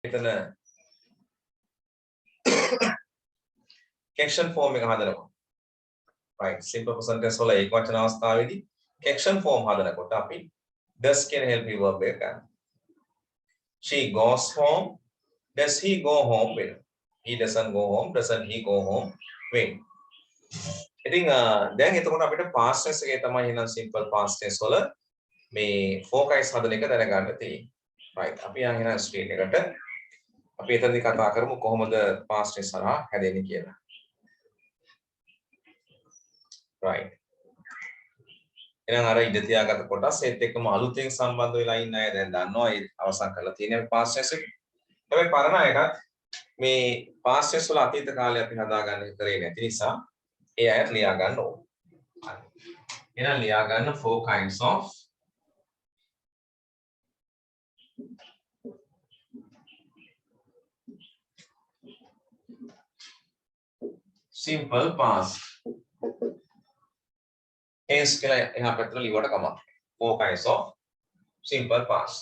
එතන කෙක්ෂන් ෆෝම් එක හදනවා. right simple present tense වල ඒක වචන අවස්ථාවේදී කෙක්ෂන් ෆෝම් හදනකොට අපි does කියන help verb එක ගන්න. She goes home. Does he go home when? He doesn't go home. Doesn't he go home when? ඉතින් දැන් එතකොට අපිට past tense එකේ තමයි එහෙනම් simple past tense වල මේ focus හදන එක දැනගන්න තියෙන්නේ. right අපි යන් එහෙනම් screen එකට අපි එතනදී කතා කරමු කොහොමද past tense හරහා හැදෙන්නේ කියලා. right එහෙනම් අර ඉඳ තියාගත්ත කොටස් ඒත් එක්කම අලුතෙන් සම්බන්ධ වෙලා ඉන්න අය දැන් දන්නවා ඒ අවසන් කරලා තියෙන past tense එක. හැබැයි පරණ අයටත් මේ past tense වල අතීත කාලේ අපි හදාගන්න කරේ නැති නිසා ඒ අයත් ලියා ගන්න ඕනේ. හරි. එහෙනම් ලියා ගන්න 4 kinds of simple past tense කියලා එහා පැත්තට ලියවට කමක්. 4 kinds of simple past.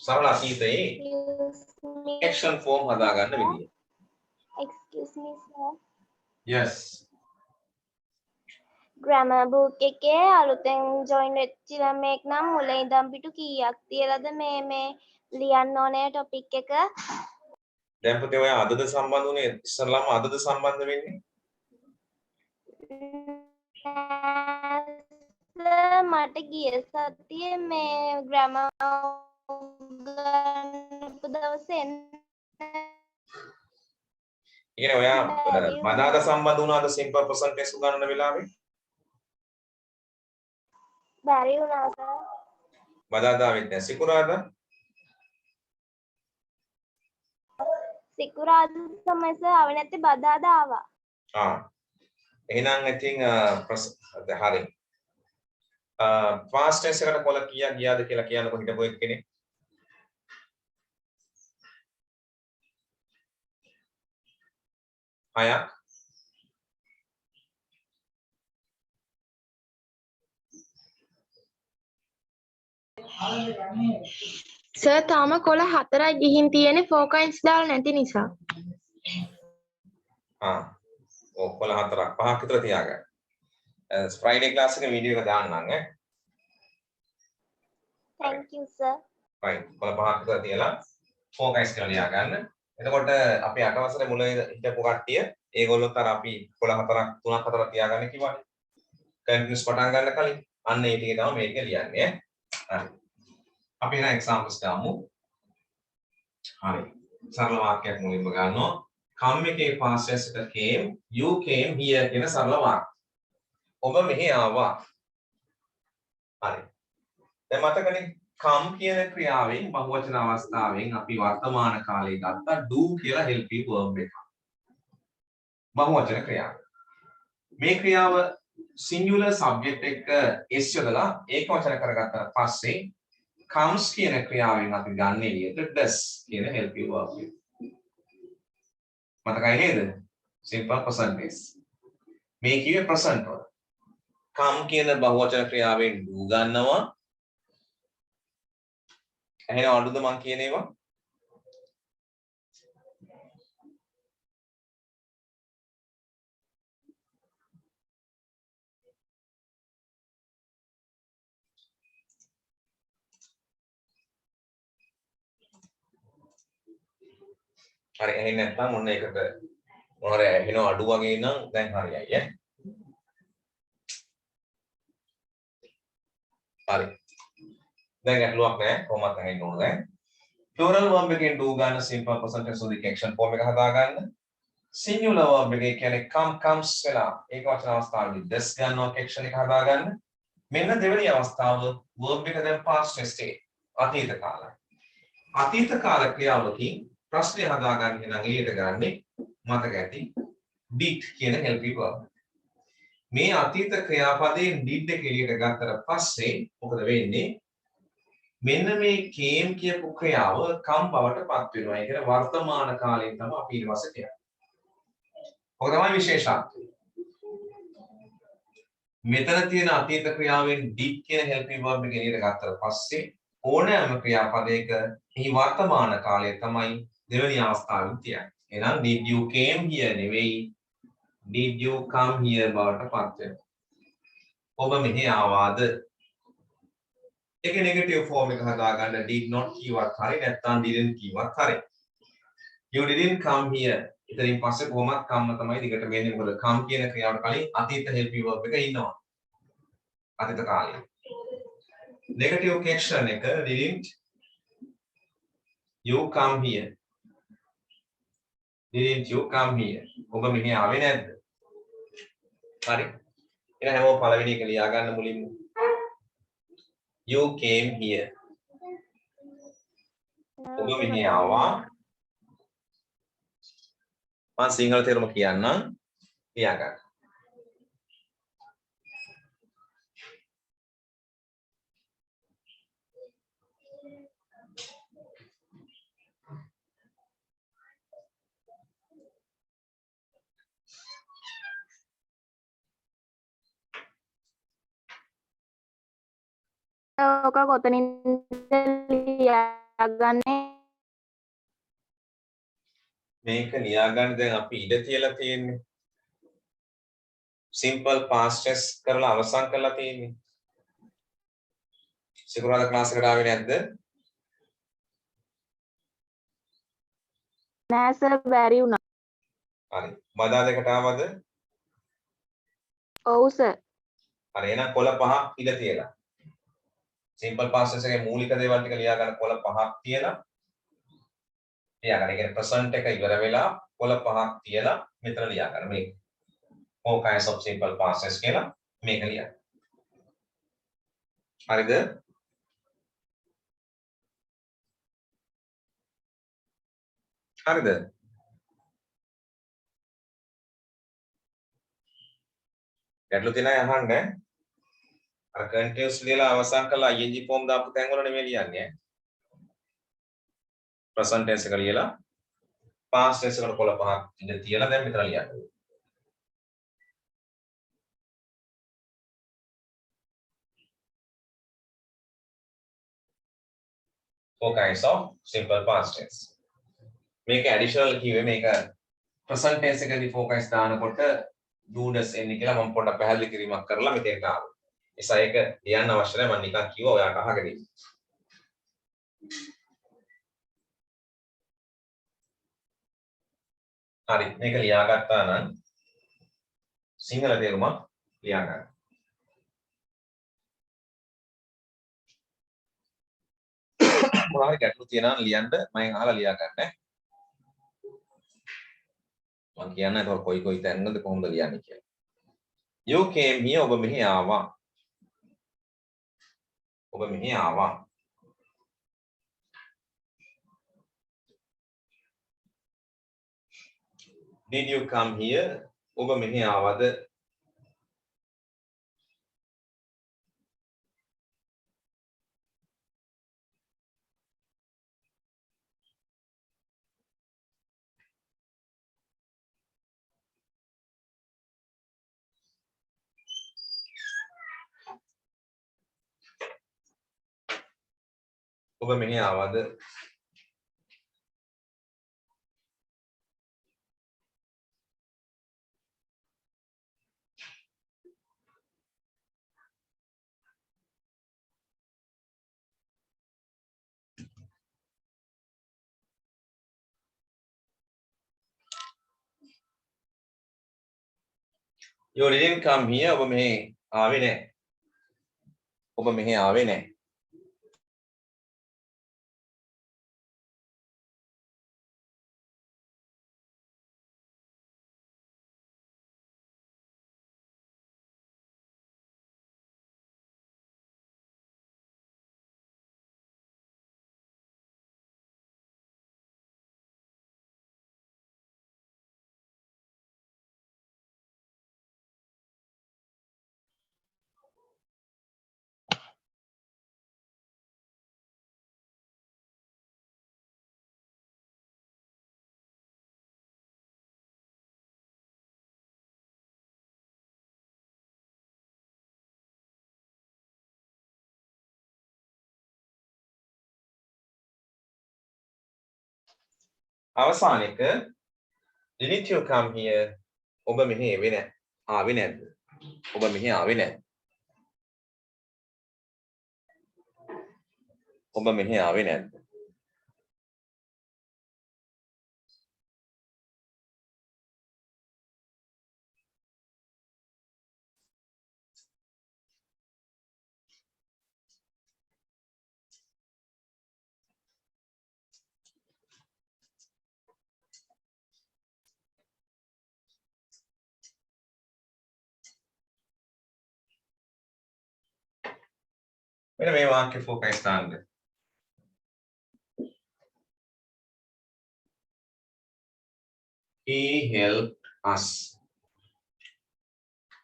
සරල අතීතයේ action form හදාගන්න විදිය. Excuse me sir. Yes. Grammar book එකේ අලුතෙන් join වෙච්ච ළමෙක් නම් මුලින් ඉඳන් පිටු කීයක් තියලාද මේ ලියන්න ඕනේ topic එක? දැන් පුතේ ඔය අදද සම්බන්ධ වුණේ ඉස්සරලාම අදද සම්බන්ධ වෙන්නේ? මට ගිය සතියේ මේ grammar දවසේ ඉතින් ඔයා බදාදා සම්බන්ධ වුණාද simple present tense උගන්වන වෙලාවේ? බැරි වුණා සර්. බදාදා වෙන්නේ නැහැ. සිකුරාදා? සිකුරාදා තමයි සර් ආවේ නැත්තේ බදාදා ආවා. එහෙනම් ඉතින් හරි. past tense එකට කොල කීයක් ගියාද කියලා කියන්නකො හිටපු එක්කෙනෙක්. හයක්. සර් තාම කොළ 4යි ගිහින් තියෙන්නේ 4 kinds දාලා නැති නිසා. ඔව් කොළ 4ක් 5ක් විතර තියාගන්න. Friday class එකේ වීඩියෝ එක දාන්නම් ඈ. Thank you sir. right කොළ 5ක් විතර තියලා 4 kinds කියලා ලියා ගන්න. එතකොට අපි 8 වසරේ මුල හිටපු කට්ටිය ඒගොල්ලොත් අර අපි කොළ 4ක් 3ක් 4ක් තියාගන්න කිව්වනේ. කන්ටිනියස් පටන් ගන්න කලින් අන්න ඒ ටික තමයි මේක ලියන්නේ ඈ. හරි. අපි එන examples ගමු. හරි. සරල වාක්‍යයක් මුලින්ම ගන්නවා. come එකේ past tense එක came, you came here කියන සරල වාක්‍ය. ඔබ මෙහි ආවා. හරි. දැන් මතකනේ come කියන ක්‍රියාවෙන් බහුවචන අවස්ථාවෙන් අපි වර්තමාන කාලේ ගත්තා do කියලා helping verb එක. බහුවචන ක්‍රියාව. මේ ක්‍රියාව singular subject එක s යොදලා ඒක වචන කරගත්තාට පස්සේ comes කියන ක්‍රියාවෙන් අපි ගන්න එළියට does කියන helping verb එක. මතකයි නේද? simple present tense. මේ කිව්වේ present වල. come කියන බහුවචන ක්‍රියාවෙන් do ගන්නවා. එහෙනම් අඩුද මං කියන ඒවා? හරි එහෙනම් නැත්නම් ඔන්න ඒකට මොනවාර ඇහෙන අඩු වගේ නම් දැන් හරියයි ඈ. හරි. දැන් ගැටලුවක් නැහැ කොහොමද අහෙන්න ඕන දැන්. plural verb එකෙන් do ගන්න simple present tense උදික action form එක හදා ගන්න. singular verb එකේ කියන්නේ come comes වෙලා ඒක වචන අවස්ථාවේදී does ගන්නවා action එක හදා ගන්න. මෙන්න දෙවෙනි අවස්ථාව verb එක දැන් past tense එකේ අතීත කාලය. අතීත කාල ක්‍රියාවලකින් ප්‍රශ්නේ හදාගන්න නම් එළියට ගන්නේ මතක ඇති did කියන helping verb. මේ අතීත ක්‍රියාපදයෙන් did එක එළියට ගත්තට පස්සේ මොකද වෙන්නේ? මෙන්න මේ came කියපු ක්‍රියාව come බවට පත් වෙනවා. ඒ කියන්නේ වර්තමාන කාලයෙන් තමයි අපි ඊට පස්සේ කියන්නේ. ඔක තමයි විශේෂත්වය. මෙතන තියෙන අතීත ක්‍රියාවෙන් did කියන helping verb එක එළියට ගත්තට පස්සේ ඕනෑම ක්‍රියාපදයක එහි වර්තමාන කාලය තමයි දෙවෙනි අවස්ථාවෙත් තියන්න. එහෙනම් did you came here නෙවෙයි did you come here බවට පත් වෙනවා. ඔබ මෙහි ආවාද? ඒකේ නෙගටිව් ෆෝම් එක හදාගන්න did not කිව්වත් හරි නැත්නම් didn't කිව්වත් හරි. You didn't come here. ඉතින් පස්සේ කොහොමත් come තමයි දිගට වෙන්නේ. මොකද come කියන ක්‍රියාවට කලින් අතීත helping verb එක ඉන්නවා. අතීත කාලේ. නෙගටිව් question එක didn't you come here. Didn't you come here? ඔබ මෙහි ආවේ නැද්ද? හරි. එහෙනම් හැමෝම පළවෙනි එක ලියා ගන්න මුලින්ම. You came here. ඔබ මෙහි ආවා. මම සිංහල තේරුම කියන්නම්. ලියා ගන්න. ඕක කොතනින්ද ලියාගන්නේ? මේක ලියා ගන්න දැන් අපි ඉඩ තියලා තියෙන්නේ. simple past tense කරලා අවසන් කරලා තියෙන්නේ. සිකුරාදා ක්ලාස් එකට ආවේ නැද්ද? නෑ සර් බැරි වුණා. හරි. බදා දෙකට ආවද? ඔව් සර්. හරි. එහෙනම් කොළ පහක් ඉඩ තියලා. simple past tense එකේ මූලික දේවල් ටික ලියා ගන්න කොළ පහක් තියලා. ලියා ගන්න. ඒ කියන්නේ present එක ඉවර වෙලා කොළ පහක් තියලා මෙතන ලියා ගන්න මේක. all kinds of simple past tense කියලා මේක ලියන්න. හරිද? හරිද? ගැටලු තියෙන අය අහන්න. අර continuous ලියලා අවසන් කරලා ing form දාපු තැන් වල නෙමෙයි ලියන්නේ. present tense එක ලියලා past tense එකට කොළ පහක් ඉඳ තියලා දැන් මෙතන ලියන්න. four kinds of simple past tense. මේක additional කිව්වේ මේක present tense එකේදී four kinds දානකොට do does එන්නේ කියලා මම පොඩ්ඩක් පැහැදිලි කිරීමක් කරලා මෙතෙන්ට ආවා. ඒසයි ඒක ලියන්න අවශ්‍ය නැහැ මම නිකන් කිව්වා ඔයාට අහගෙන ඉන්න. හරි මේක ලියාගත්තා නම් සිංහල තේරුම ලියා ගන්න. මොනවාරි ගැටලු තියෙනවා නම් ලියන්න මම අහලා ලියා ගන්න. මම කියන්න ඒක කොයි තැනකද කොහොමද ලියන්නේ කියලා. You came here ඔබ මෙහි ආවා. ඔබ මෙහි ආවා. Did you come here? ඔබ මෙහි ආවද? ඔබ මෙහි ආවද? You didn't come here. ඔබ මෙහි ආවේ නැහැ. ඔබ මෙහි ආවේ නැහැ. අවසාන එක didn't you come here? ඔබ මෙහි ආවේ නැද්ද? ඔබ මෙහි ආවේ නැද්ද? ඔබ මෙහි ආවේ නැද්ද? මෙන්න මේ වාක්‍ය ફોකස් දාන්න. He helped us.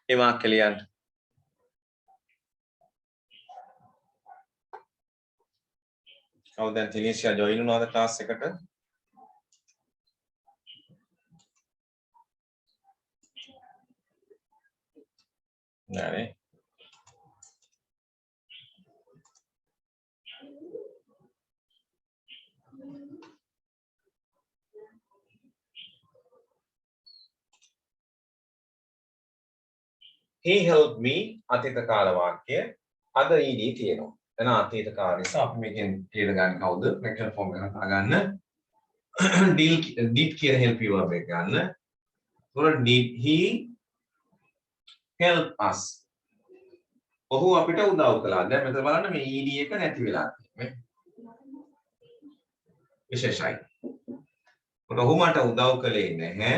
මේ වාක්‍ය ලියන්න. කවුද දැන් තිනිෂියා ජොයින් වුණාද ක්ලාස් එකට? නෑනේ. He helped me අතීත කාල වාක්‍ය අද ed තියෙනවා. එන අතීත කාල නිසා අපි මේකෙන් කියලා ගන්න කවුද? ෆ්‍රැක්ෂන් ෆෝම් එක හදා ගන්න. did කියන help you verb එක ගන්න. එතකොට did he help us? ඔහු අපිට උදව් කළා. දැන් මෙතන බලන්න මේ ed එක නැති වෙලා තියෙන්නේ. විශේෂයි. ඔහු මට උදව් කළේ නැහැ.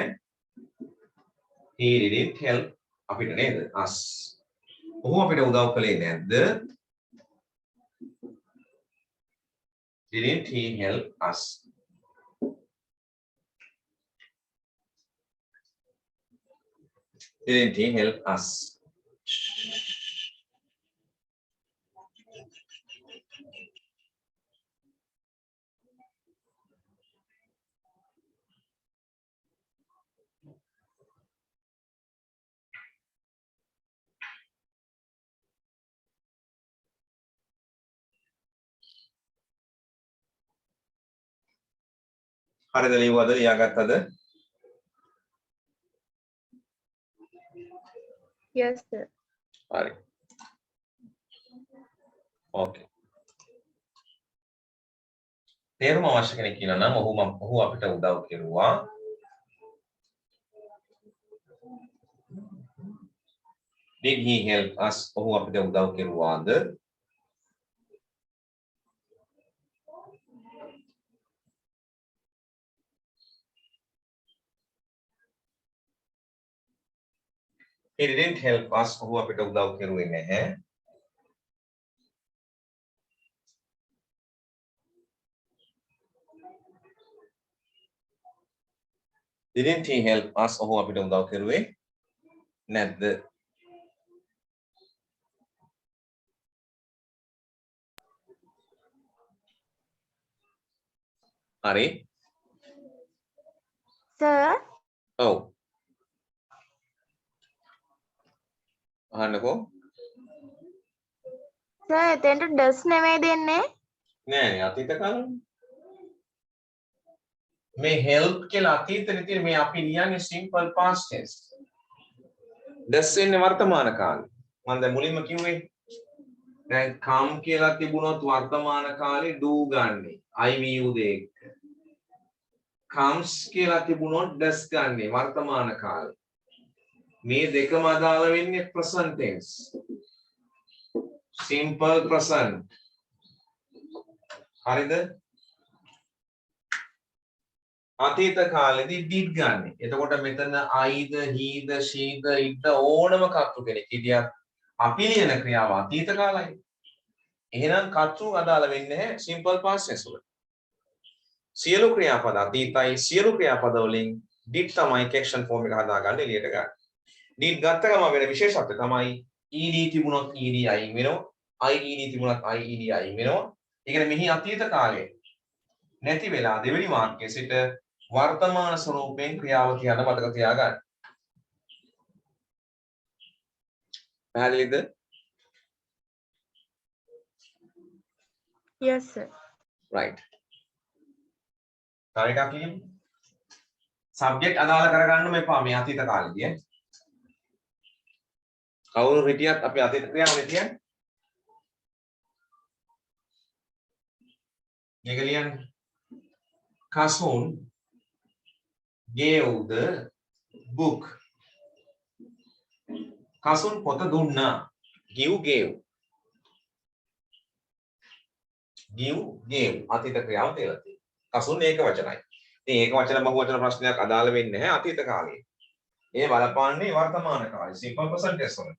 He didn't help අපිට නේද? us. ඔහු අපිට උදව් කළේ නැද්ද? Didn't he help us? Didn't he help us? හරිද ලියුවද ලියාගත්තද? Yes, sir. හරි. ඕකේ. තේරුම අවශ්‍ය කෙනෙක් කියනවා නම් ඔහු අපිට උදව් කෙරුවා. Did he help us? ඔහු අපිට උදව් කෙරුවාද? He didn't help us. ඔහු අපිට උදව් කෙරුවේ නැහැ. Didn't he help us? ඔහු අපිට උදව් කෙරුවේ නැද්ද? හරි. සර් ඔව්. අහන්නකෝ. සර් එතෙන්ට ඩස් නෙමෙයි දෙන්නේ. නෑ අතීත කාලෙ. මේ help කියලා අතීතෙදි තියෙන මේ අපි ලියන්නේ simple past tense. does ඉන්නේ වර්තමාන කාලේ. මම දැන් මුලින්ම කිව්වේ දැන් come කියලා තිබුණොත් වර්තමාන කාලේ do ගන්නෙ. I you දෙක. comes කියලා තිබුණොත් does ගන්නෙ වර්තමාන කාලේ. මේ දෙකම අදාළ වෙන්නේ present tense. simple present. හරිද? අතීත කාලෙදී did ගන්න. එතකොට මෙතන Iද, heද, sheද, itද ඕනම කර්තෘ කෙනෙක් හිටියත් අපි ලියන ක්‍රියාව අතීත කාලයි. එහෙනම් කර්තෘ අදාළ වෙන්නේ නැහැ simple past tense වලට. සියලු ක්‍රියාපද අතීතයි සියලු ක්‍රියාපද වලින් did තමයි action form එක හදාගන්න එළියට ගන්න. did ගත්ත ගමන් වෙන විශේෂත්වය තමයි ed තිබුණොත් ed අයින් වෙනවා. ied තිබුණත් ied අයින් වෙනවා. ඒ කියන්නේ මෙහි අතීත කාලයේ නැති වෙලා දෙවෙනි වාක්‍යයේ සිට වර්තමාන ස්වරූපයෙන් ක්‍රියාව කියන මතක තියාගන්න. පැහැදිලිද? Yes, sir. right. තව එකක් ලියමු. සබ්ජෙක්ට් අදාළ කරගන්න මේපා මේ අතීත කාලෙදී ඈ. කවුරු හිටියත් අපි අතීත ක්‍රියාවලිය කියන්නේ. මේක ලියන්න. Kasun gave the book. Kasun පොත දුන්නා. Give gave. Give gave අතීත ක්‍රියාව තියලා තියෙනවා. Kasun ඒක වචනයි. ඉතින් ඒක වචන බහු වචන ප්‍රශ්නයක් අදාළ වෙන්නේ නැහැ අතීත කාලේ. ඒ බලපාන්නේ වර්තමාන කාලේ. simple present tense වල.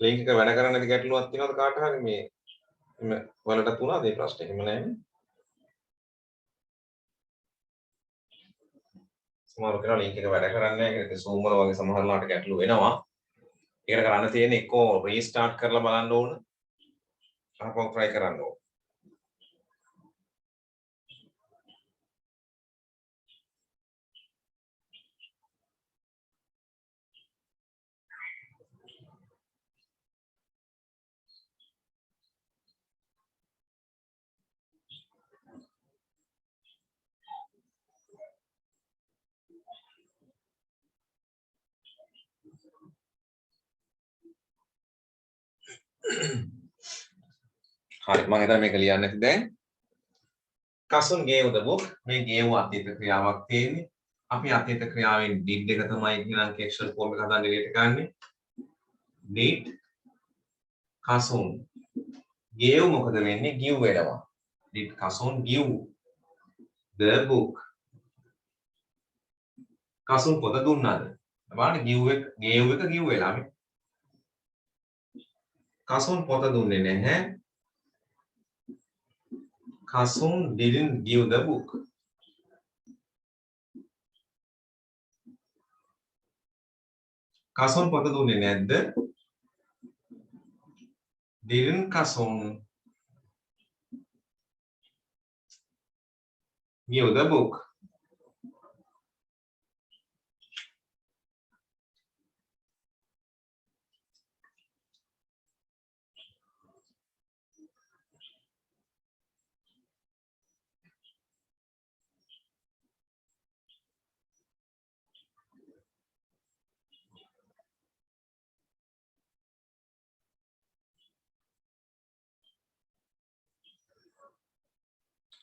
ලින්ක් එක වැඩ කරන්නේ නැති ගැටලුවක් තියෙනවද කාට හරි මේ වලට තුනද මේ ප්‍රශ්නේ එහෙම නැහැ නේ. සමහරව කෙනා ලින්ක් එක වැඩ කරන්නේ නැහැ කියලා Zoom වල වගේ සමහරලාට ගැටලු වෙනවා. ඒකට කරන්න තියෙන්නේ එක්කෝ රීස්ටාර්ට් කරලා බලන්න ඕන. අහපො try කරන්න ඕන. හරි මම හිතන්නේ මේක ලියන්න නැති දැන් Kasun gave the book මේ gave අතීත ක්‍රියාවක් තියෙන්නේ අපි අතීත ක්‍රියාවෙන් did එක තමයි කියන action form එක හදන්න එළියට ගන්නෙ did Kasun gave මොකද වෙන්නේ give වෙනවා did Kasun give the book Kasun පොත දුන්නාද බලන්න give එක give වෙලානේ Kasun පොත දුන්නේ නැහැ Kasun didn't give the book. Kasun පොත දුන්නේ නැද්ද? Didn't Kasun give the book?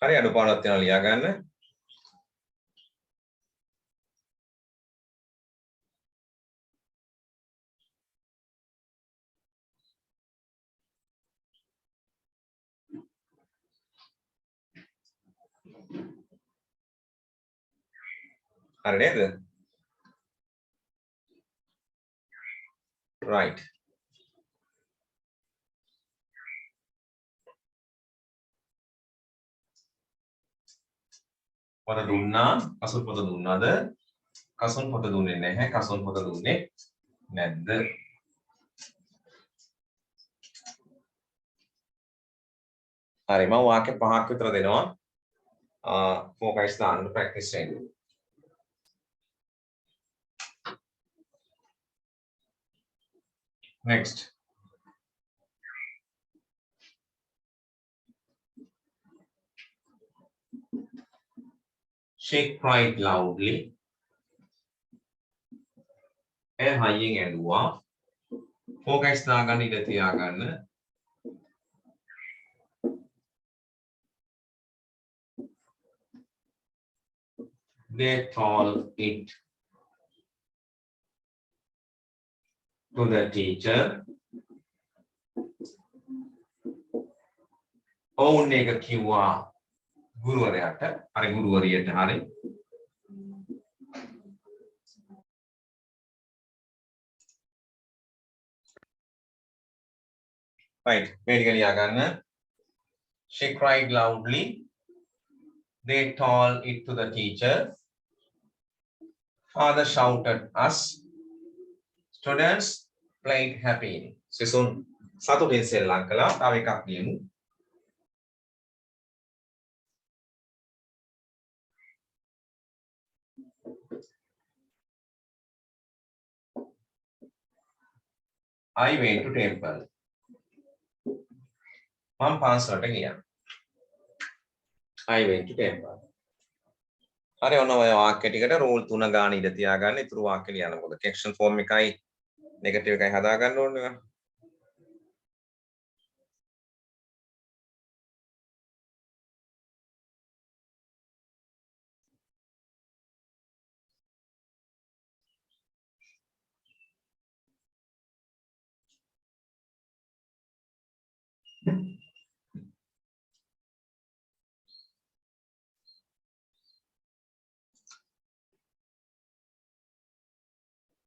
හරි අඩුපාඩුවක් තියෙනවා ලියා ගන්න. හරි නේද? right. පොත දුන්නා Kasun පොත දුන්නාද? Kasun පොත දුන්නේ නැහැ. Kasun පොත දුන්නේ නැද්ද? හරි මම වාක්‍ය පහක් විතර දෙනවා. focus දාන්න practice වෙන්න. Next. She cried loudly. එය හයියෙන් ඇඬුවා. focus දාගන්න ඉඩ තියාගන්න. They told it to the teacher. ඔවුන් එක කිව්වා ගුරුවරයාට. හරි ගුරුවරියට හරි. Right. මේක ලියාගන්න. She cried loudly. They told it to the teacher. Father shouted us. Students played happily. සිසුන් සතුටින් සෙල්ලම් කළා. තව එකක් ලියමු. I went to temple. මම පාන්සලට ගියා. I went to temple. හරි ඔන්න ඔය වාක්‍ය ටිකට රූල් 3 ගාන ඉඳ තියාගන්න. ඊටු වාක්‍ය ලියන්න මොකද කැක්ෂන් ෆෝම් එකයි නෙගටිව් එකයි හදා ගන්න ඕනේ නේද?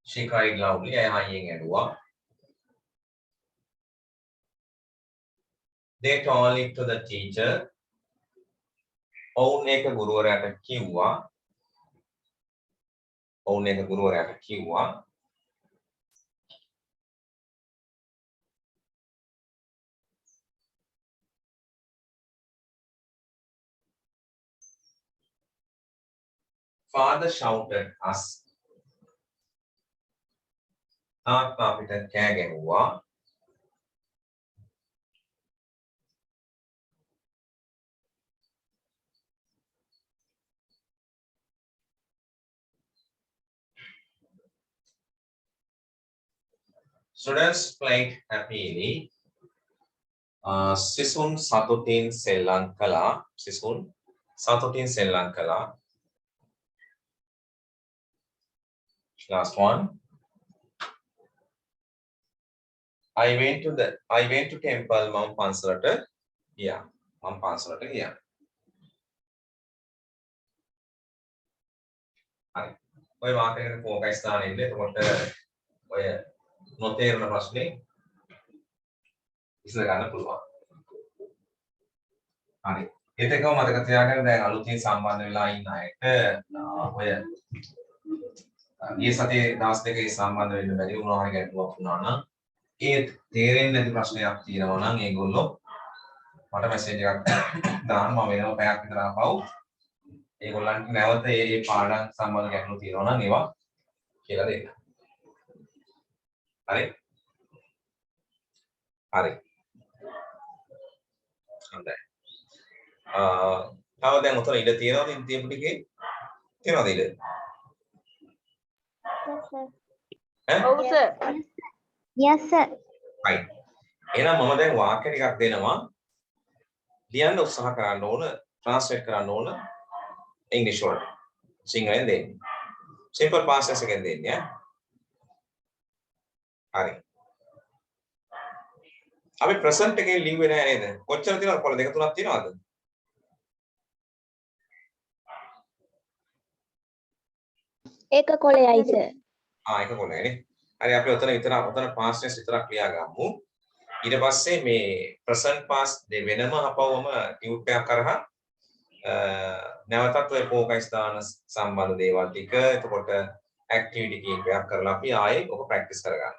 She cried loudly. එය හයියෙන් ඇඬුවා. They told it to the teacher. ඔවුන් ඒක ගුරුවරයාට කිව්වා. ඔවුන් ඒක ගුරුවරයාට කිව්වා. Father shouted us. තාත්තා අපිට කෑ ගැහුවා. Students played happily. සිසුන් සතුටින් සෙල්ලම් කළා. සිසුන් සතුටින් සෙල්ලම් කළා. Last one. I went to temple. මම පන්සලට ගියා. මම පන්සලට ගියා. හරි. ඔය වාක්‍යයකට ફોකස් දාන්න ඉන්න. එතකොට ඔය නොතේරෙන ප්‍රශ්නේ ඉස්සර ගන්න පුළුවන්. හරි. ඒත් එකම මතක තියාගන්න දැන් අලුතින් සම්බන්ධ වෙලා ඉන්න අයට ඔය ඊයේ සතියේ දවස් දෙකේ සම්බන්ධ වෙන්න බැරි වුණා හරි ගැටලුවක් වුණා නම් ඒ තේරෙන්නේ නැති ප්‍රශ්නයක් තියෙනවා නම් ඒගොල්ලෝ මට මැසේජ් එකක් දාන්න මම වෙනම පැයක් විතර ආපහු ඒගොල්ලන්ට නැවත මේ පාඩම් සම්බන්ධ ගැටලු තියෙනවා නම් ඒවා කියලා දෙන්න. හරි? හරි. හොඳයි. තව දැන් උතන ඉඳ තියෙනවද ඉතින් තියපු ටිකේ? තියෙනවද ඉඳ? ඔව් සර්. Yes sir. right. එහෙනම් මම දැන් වාක්‍ය ටිකක් දෙනවා. ලියන්න උත්සාහ කරන්න ඕන, ට්‍රාන්ස්ලේට් කරන්න ඕන ඉංග්‍රීසි වලට. සිංහලෙන් දෙන්න. සිම්පල් පාස්ට් ටෙන්ස් එකෙන් දෙන්න ඈ. හරි. අපි ප්‍රසන්ට් එකේ ලිව්වේ නෑ නේද? කොච්චර තියෙනවද? කොළ දෙක තුනක් තියෙනවද? ඒක කොලයයි සර්. එක කොළයනේ. හරි අපි ඔතන පාස්ට් ටෙන්ස් විතරක් ලියා ගමු. ඊට පස්සේ මේ ප්‍රසන්ට් පාස්ට් වෙනම අපවම ටියුට් එකක් කරහා නැවතත් ඔය ફોකස් දාන සම්බන්ධ දේවල් ටික එතකොට ඇක්ටිවිටි කීපයක් කරලා අපි ආයේ ඔක ප්‍රැක්ටිස් කරගන්නවා.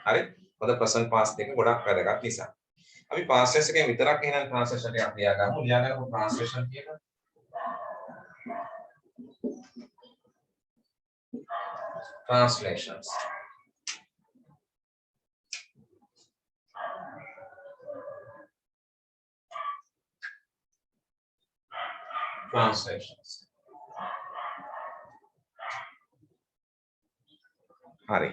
හරි? මොකද ප්‍රසන්ට් පාස්ට් එක ගොඩක් වැදගත් නිසා. අපි පාස්ට් ටෙන්ස් එකෙන් විතරක් එහෙනම් ට්‍රාන්ස්ලේෂන් එකක් ලියා ගමු. ලියාගන්නකො ට්‍රාන්ස්ලේෂන් කියන translations. Translations. හරි.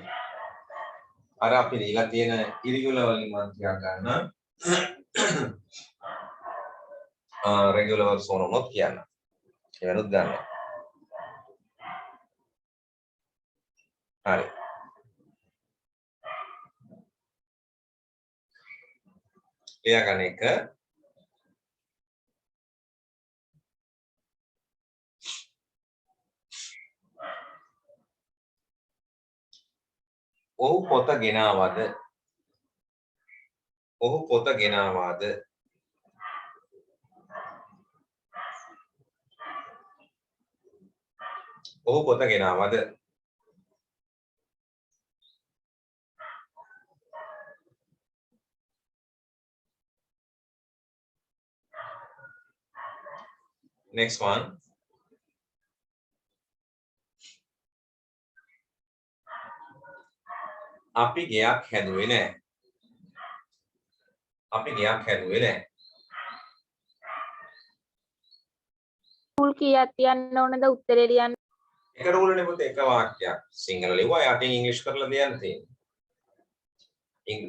අර අපි දීලා තියෙන ඉරිගුලර් වලින් මම කියා ගන්න. රෙගුලර් සෝන උනොත් කියන්න. ඒවලුත් ගන්න. හරි. ලියා ගන්න එක. ඔහු පොත ගෙනාවද? ඔහු පොත ගෙනාවාද? ඔහු පොත ගෙනාවද? Next one. අපි ගයක් හැදුවේ නැහැ. අපි ගයක් හැදුවේ නැහැ. රූල් කීයක් තියන්න ඕනද උත්තරේ ලියන්න? එක රූලනේ පුතේ එක වාක්‍යයක්. සිංහල ලිව්වා යටින් ඉංග්‍රීසි කරලා ලියන්න තියෙන්නේ.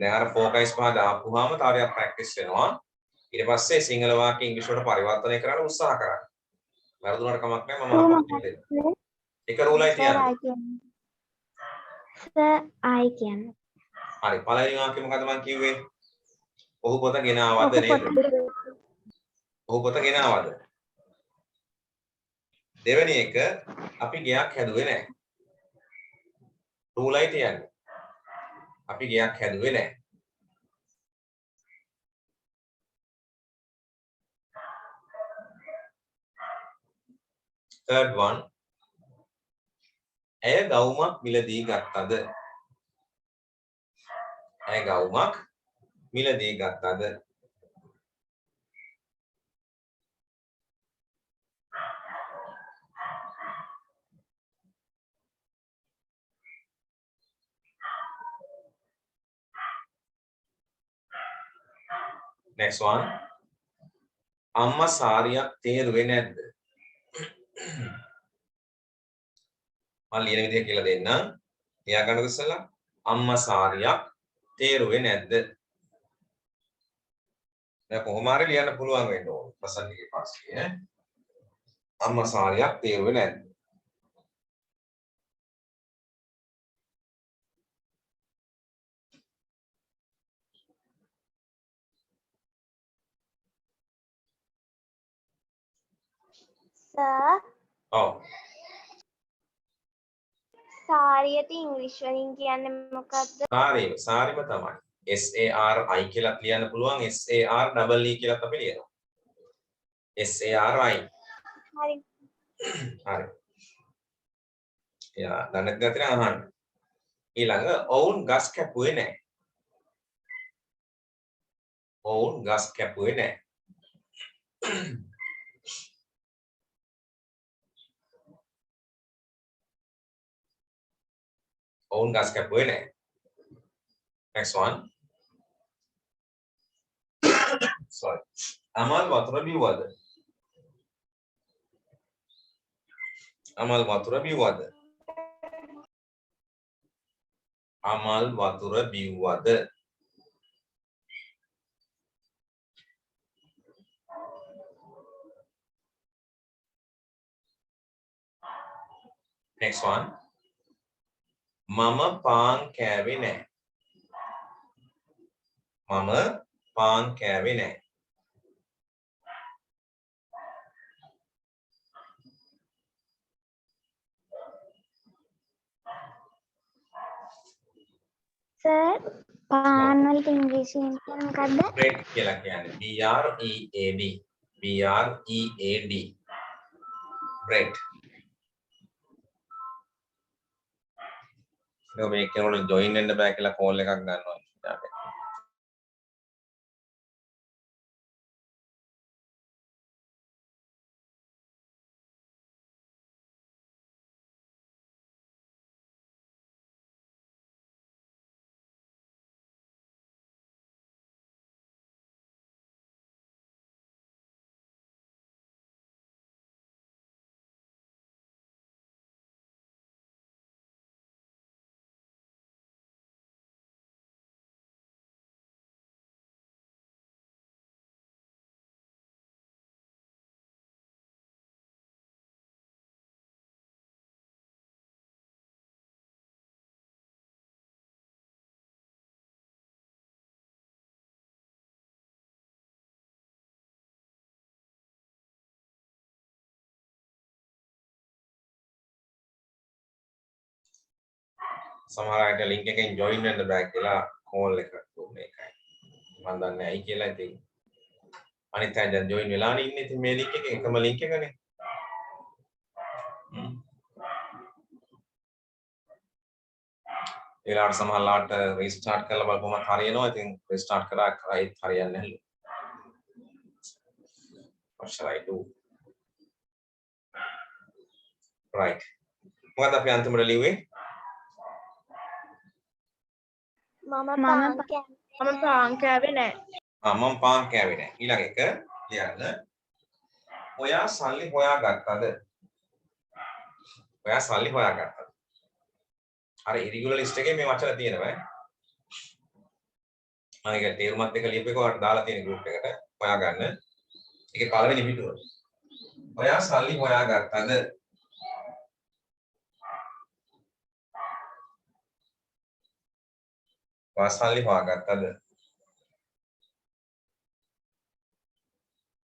දැන් අර ෆෝකස් පහ දාපුවාම තව ටිකක් ප්‍රැක්ටිස් වෙනවා. ඊට පස්සේ සිංහල වාක්‍ය ඉංග්‍රීසි වලට පරිවර්තනය කරන්න උත්සාහ කරන්න. වැරදුනට කමක් නැහැ මම අහපන් දෙන්න. එක රූලයි තියන්නේ. සර් ආයි කියන්න. හරි පළවෙනි වාක්‍ය මොකද මම කිව්වේ? ඔහු පොත ගෙනාවද නේද? ඔහු පොත ගෙනාවද? දෙවෙනි එක අපි ගයක් හැදුවේ නැහැ. රූලයි තියන්නේ. අපි ගයක් හැදුවේ නැහැ. third one ඇය ගවුමක් මිලදී ගත්තද? ඇය ගවුමක් මිලදී ගත්තද? next one අම්මා සාරියක් තේරුවේ නැද්ද? මම ලියන විදිහ කියලා දෙන්නම්. ලියා ගන්නකො ඉස්සලා අම්මා සාරියක් තේරුවේ නැද්ද? දැන් කොහොම හරි ලියන්න පුළුවන් වෙන්න ඕන. ප්‍රසන්නගේ පාස්කේ ඈ. අම්මා සාරියක් තේරුවේ නැද්ද? සර් ඔව්. සාරියට ඉංග්‍රීසි වලින් කියන්නේ මොකක්ද? සාරිම තමයි. SARI කියලා ලියන්න පුළුවන්. SAREE කියලාත් අපි ලියනවා. SARI. හරි. හරි. එයා දැනග ගත්තේ අහන්න. ඊළඟ ඔවුන් ගස් කැපුවේ නැහැ. ඔවුන් ගස් කැපුවේ නැහැ. ඔවුන් ගස් කැපුවේ නැහැ. Next one. Sorry. අමල් වතුර බිව්වද? අමල් වතුර බිව්වද? අමල් වතුර බිව්වද? Next one. මම පාන් කෑවේ නැහැ. මම පාන් කෑවේ නැහැ. සර් පාන් වලට ඉංග්‍රීසියෙන් කියන්නේ මොකද්ද? bread කියලා කියන්නේ BREAD. bread. මේක කෙනෙකුට join වෙන්න බෑ කියලා call එකක් ගන්නවා. සමහර අයට link එකෙන් join වෙන්න බෑ කියලා call එක දුන්නේ ඒකයි. මම දන්නේ ඇයි කියලා ඉතින් අනිත් අය දැන් join වෙලානේ ඉන්නේ. ඉතින් මේ link එකේ එකම link එකනේ. ඒලාට සමහරලාට restart කරලා බලපුවම හරියනවා. ඉතින් restart කරා ඒත් හරියන්නේ නැහැ. What shall I do? Right. මොකද අපි අන්තිමට ලිව්වේ? මම පාන් කෑවේ නෑ. මම පාන් කෑවේ නැහැ. ඊළඟ එක ලියන්න. ඔයා සල්ලි හොයාගත්තද? ඔයා සල්ලි හොයාගත්තද? අර ඉරිගුලර් ලිස්ට් එකේ මේ වචන තියෙනවා ඈ. මම ඒක තේරුමත් එක්ක ලියපු එක ඔයාලට දාලා තියෙන group එකට හොයාගන්න. ඒකේ පළවෙනි පිටුව. ඔයා සල්ලි හොයාගත්තද? ඔයා සල්ලි හොයාගත්තද?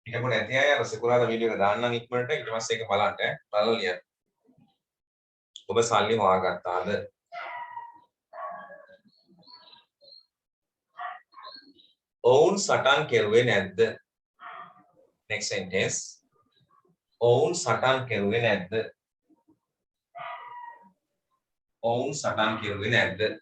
හිතපො නැති අය අර සිකුරාදා වීඩියෝ එක දාන්නම් ඉක්මනට ඊට පස්සේ ඒක බලන්න ඈ. බලලා ලියන්න. ඔබ සල්ලි හොයාගත්තාද? ඔවුන් සටන් කෙරුවේ නැද්ද? next sentence. ඔවුන් සටන් කෙරුවේ නැද්ද? ඔවුන් සටන් කෙරුවේ නැද්ද?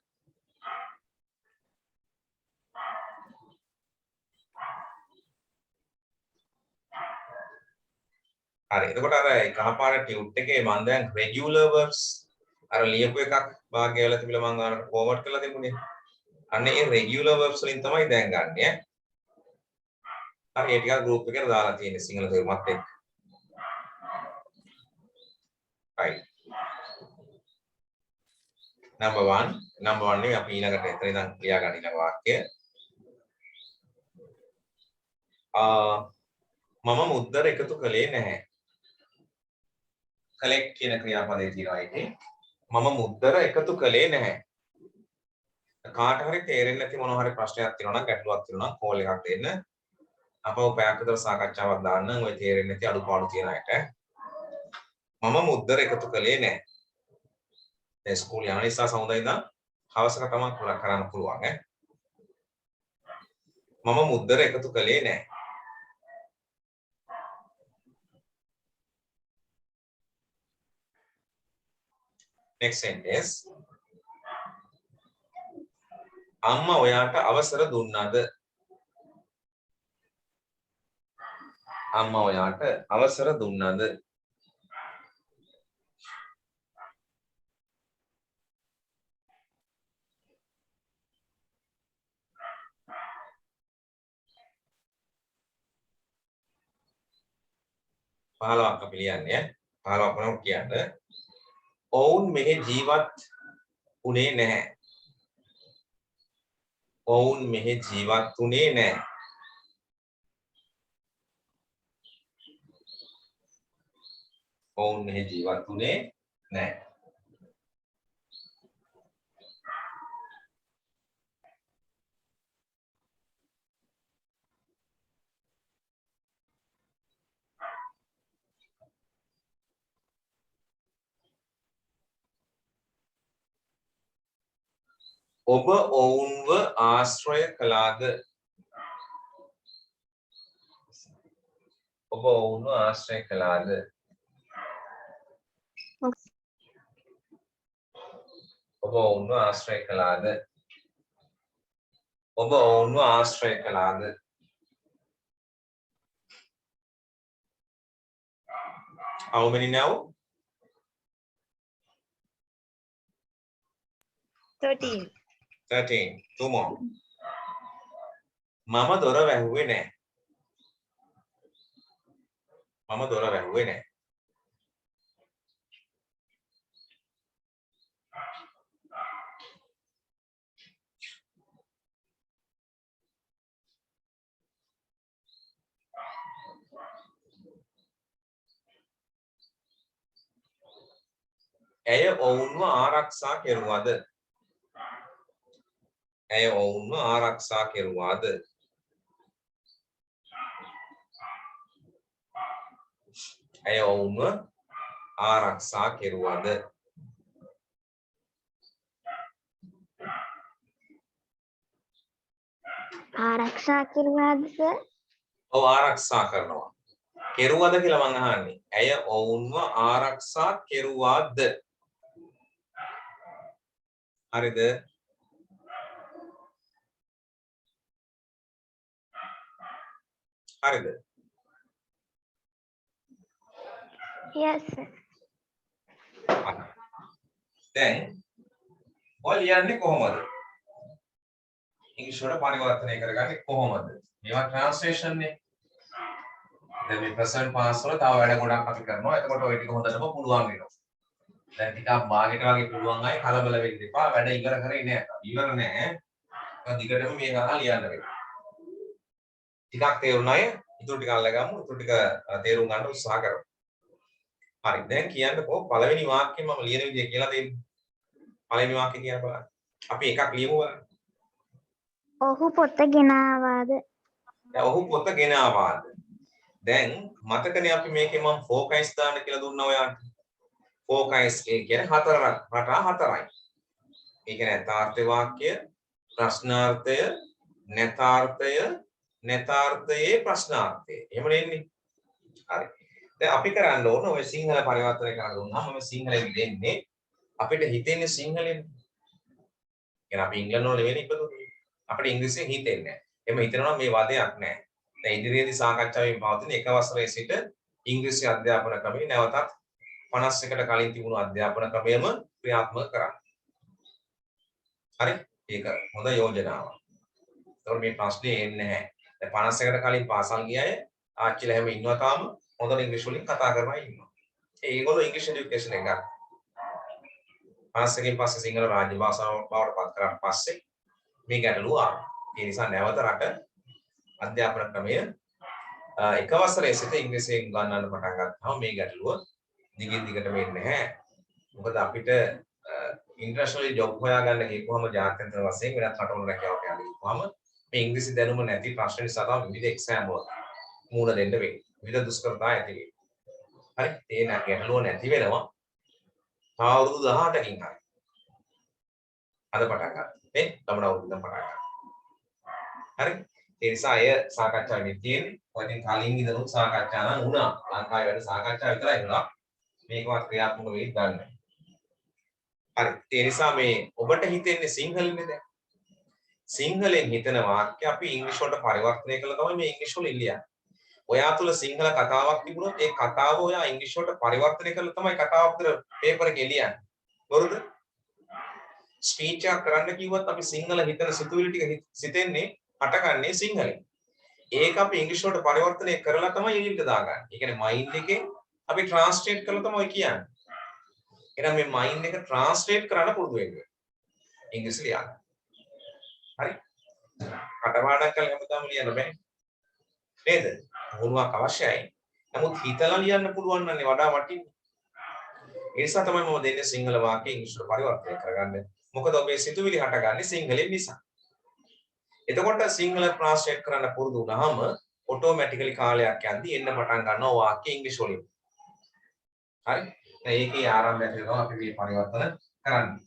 හරි. එතකොට අර කහපාර ටියුට් එකේ මම දැන් regular verbs අර ලියපු එකක් භාගය වෙලා තිබිලා මම අර forward කරලා තිබුණේ. අන්න ඒ regular verbs වලින් තමයි දැන් ගන්න ඈ. හරි ඒ ටික group එකට දාලා තියෙන්නේ සිංහල තේරුමත් එක්ක. right. number 1 නේ අපි ඊළඟට එතන ඉඳන් ලියා ගන්න ඊළඟ වාක්‍යය. මම මුද්දර එකතු කළේ නැහැ. collect කියන ක්‍රියාපදේ තියෙනවා ඒකේ. මම මුද්දර එකතු කළේ නැහැ. කාට හරි තේරෙන්නේ නැති මොනවා හරි ප්‍රශ්නයක් තියෙනවා නම් ගැටලුවක් තියෙනවා නම් කෝල් එකක් දෙන්න. අපව පැයක් විතර සාකච්ඡාවක් දාන්න ඔය තේරෙන්නේ නැති අඩුපාඩු තියෙන අයට. මම මුද්දර එකතු කළේ නැහැ. දැන් ඉස්කෝලේ යන නිසා සමුදා ඉඳන් හවසක තමයි කරන්න පුළුවන් ඈ. මම මුද්දර එකතු කළේ නැහැ. next sentence. අම්මා ඔයාට අවසර දුන්නාද? අම්මා ඔයාට අවසර දුන්නාද? පහලවක් අපි ලියන්නේ 15ක් වුණා කියන්නේ ඔවුන් මෙහි ජීවත් උනේ නැහැ. ඔවුන් මෙහි ජීවත් උනේ නැහැ. ඔවුන් මෙහි ජීවත් උනේ නැහැ. ඔබ ඔවුන්ව ආශ්‍රය කළාද? ඔබ ඔවුන්ව ආශ්‍රය කළාද? ඔබ ඔවුන්ව ආශ්‍රය කළාද? ඔබ ඔවුන්ව ආශ්‍රය කළාද? How many now? 13. 13. Two more. මම දොර වැහුවේ නැහැ. මම දොර වැහුවේ නැහැ. ඇය ඔවුන්ව ආරක්ෂා කෙරුවාද? ඇය ඔවුන්ව ආරක්ෂා කෙරුවාද? ඇය ඔවුන්ව ආරක්ෂා කෙරුවාද? ආරක්ෂා කිරුවාද සර්? ඔව් ආරක්ෂා කරනවා. කෙරුවද කියලා මං අහන්නේ. ඇය ඔවුන්ව ආරක්ෂා කෙරුවාද? හරිද? හරිද? Yes sir. දැන් ඔය ලියන්නේ කොහොමද? ඉංග්‍රීසි වලට පරිවර්තනය කරගන්නේ කොහොමද? මේවා ට්‍රාන්ස්ලේෂන් නේ. දැන් මේ ප්‍රසන්ට් පාස් වල තව වැඩ ගොඩක් අපි කරනවා. එතකොට ඔය ටික හොඳටම පුළුවන් වෙනවා. දැන් ටිකක් භාගයට වගේ පුළුවන් අය කලබල වෙන්න එපා. වැඩ ඉවර කරේ නෑ. ඉවර නෑ. ඒක දිගටම මේ ගහලා ලියන්න වෙනවා. ටිකක් තේරුණා අය ඉතුරු ටික අල්ලගමු. ඉතුරු ටික තේරුම් ගන්න උත්සාහ කරමු. හරි. දැන් කියන්නකෝ පළවෙනි වාක්‍යය මම ලියන විදිය කියලා දෙන්න. පළවෙනි වාක්‍යය කියන බලන්න. අපි එකක් ලියමු බලන්න. ඔහු පොත ගෙනාවාද? දැන් ඔහු පොත ගෙනාවාද? දැන් මතකනේ අපි මේකේ මම ෆෝකයිස් දාන්න කියලා දුන්නා ඔයාලට. ෆෝකයිස් කියන්නේ හතරක් රටා හතරයි. ඒ කියන්නේ යථාර්ථ වාක්‍ය, ප්‍රශ්නාර්ථය, නැතාර්ථය, නැතාර්ථයේ ප්‍රශ්නාර්ථය. එහෙම නෙන්නේ. හරි. දැන් අපි කරන්න ඕන ඔය සිංහල පරිවර්තනය කරලා දුන්නාම මම සිංහලෙන් දෙන්නේ අපිට හිතෙන්නේ සිංහලෙන්. කියන්නේ අපි ඉංග්‍රීසි වල නෙවෙයි ඉපදුනේ. අපිට ඉංග්‍රීසියෙන් හිතෙන්නේ නැහැ. එහෙම හිතනවා මේ වදයක් නැහැ. දැන් ඉදිරියේදී සාකච්ඡාවෙන් පවතින එක වසරේ සිට ඉංග්‍රීසි අධ්‍යාපන ක්‍රමය නැවතත් 51කට කලින් තිබුණු අධ්‍යාපන ක්‍රමයම ක්‍රියාත්මක කරන්න. හරි? ඒක හොඳ යෝජනාවක්. ඒතකොට මේ ප්‍රශ්නේ එන්නේ නැහැ. දැන් 51කට කලින් පාසල් ගිය අය ආච්චිලා හැම ඉන්නවා තාම හොඳ ඉංග්‍රීසි වලින් කතා කරනවා ඉන්නවා. ඒගොල්ලෝ ඉංග්‍රීසි এডুকেෂන් එක ගන්න. 51කින් පස්සේ සිංහල රාජ්‍ය භාෂාව බවට පත් කරාට පස්සේ මේ ගැටලුව ආවා. ඒ නිසා නැවත රට අධ්‍යාපන ක්‍රමය එක වසරේ සිට ඉංග්‍රීසියෙන් ගන්නන්න පටන් ගත්තාම මේ ගැටලුව දිගින් දිගටම එන්නේ නැහැ. මොකද අපිට ඉන්ටර්නැෂනල් ජොබ් හොයාගන්න ගියපුවම ජාත්‍යන්තර වශයෙන් වෙනත් රටවල රැකියාවක් යන්න ගියපුවම මේ ඉංග්‍රීසි දැනුම නැති ප්‍රශ්න නිසා තමයි විවිධ එක්සෑම් වල මුහුණ දෙන්න වෙන්නේ. විවිධ දුෂ්කරතා ඇති වෙන්නේ. හරි? ඒ ගැටලුව නැති වෙනවා. තව අවුරුදු 18කින් හරි. අද පටන් ගන්න. නේ? ළමන අවුරුද්දෙන් පටන් ගන්න. හරි? ඒ නිසා අය සාකච්ඡාවෙන් තියෙන්නේ. ඔය ඉතින් කලින් ඉඳන් සාකච්ඡා නම් වුණා. ලංකාවේ වැඩ සාකච්ඡා විතරයි වුණා. මේකවත් ක්‍රියාත්මක වෙයි ගන්න. හරි. ඒ නිසා මේ ඔබට හිතෙන්නේ සිංහලෙන්නේ දැන්. සිංහලෙන් හිතන වාක්‍ය අපි ඉංග්‍රීසි වලට පරිවර්තනය කළා තමයි මේ ඉංග්‍රීසි වල ලියන්නේ. ඔයා තුල සිංහල කතාවක් තිබුණොත් ඒ කතාව ඔයා ඉංග්‍රීසි වලට පරිවර්තනය කළා තමයි කතාව අපිට පේපර් එකේ ලියන්නේ. බොරුද? ස්පීච් එකක් කරන්න කිව්වත් අපි සිංහල හිතන සිතුවිලි ටික සිතෙන්නේ හටගන්නේ සිංහලෙන්. ඒක අපි ඉංග්‍රීසි වලට පරිවර්තනය කරලා තමයි එළියට දාගන්නේ. ඒ කියන්නේ මයින්ඩ් එකේ අපි ට්‍රාන්ස්ලේට් කරලා තමයි කියන්නේ. එහෙනම් මේ මයින්ඩ් එක ට්‍රාන්ස්ලේට් කරන්න පුරුදු වෙන්න. ඉංග්‍රීසි ලියන්න. හරි? කටපාඩම් කරලා හැමදාම ලියන්න බෑ. නේද? වුණාවක් අවශ්‍යයි. නමුත් හිතලා ලියන්න පුළුවන් නම් වඩා වටින්නේ. ඒ නිසා තමයි මම දෙන්නේ සිංහල වාක්‍ය ඉංග්‍රීසියට පරිවර්තනය කරගන්න. මොකද ඔබේ සිතුවිලි හටගන්නේ සිංහලෙන් නිසා. එතකොට සිංහල ට්‍රාන්ස්ලේට් කරන්න පුරුදු වුණාම ඔටෝමැටිකලි කාලයක් යද්දී එන්න පටන් ගන්නවා වාක්‍ය ඉංග්‍රීසි වලින්. හරි? දැන් ඒකේ ආරම්භය තමයි අපි මේ පරිවර්තන කරන්නේ.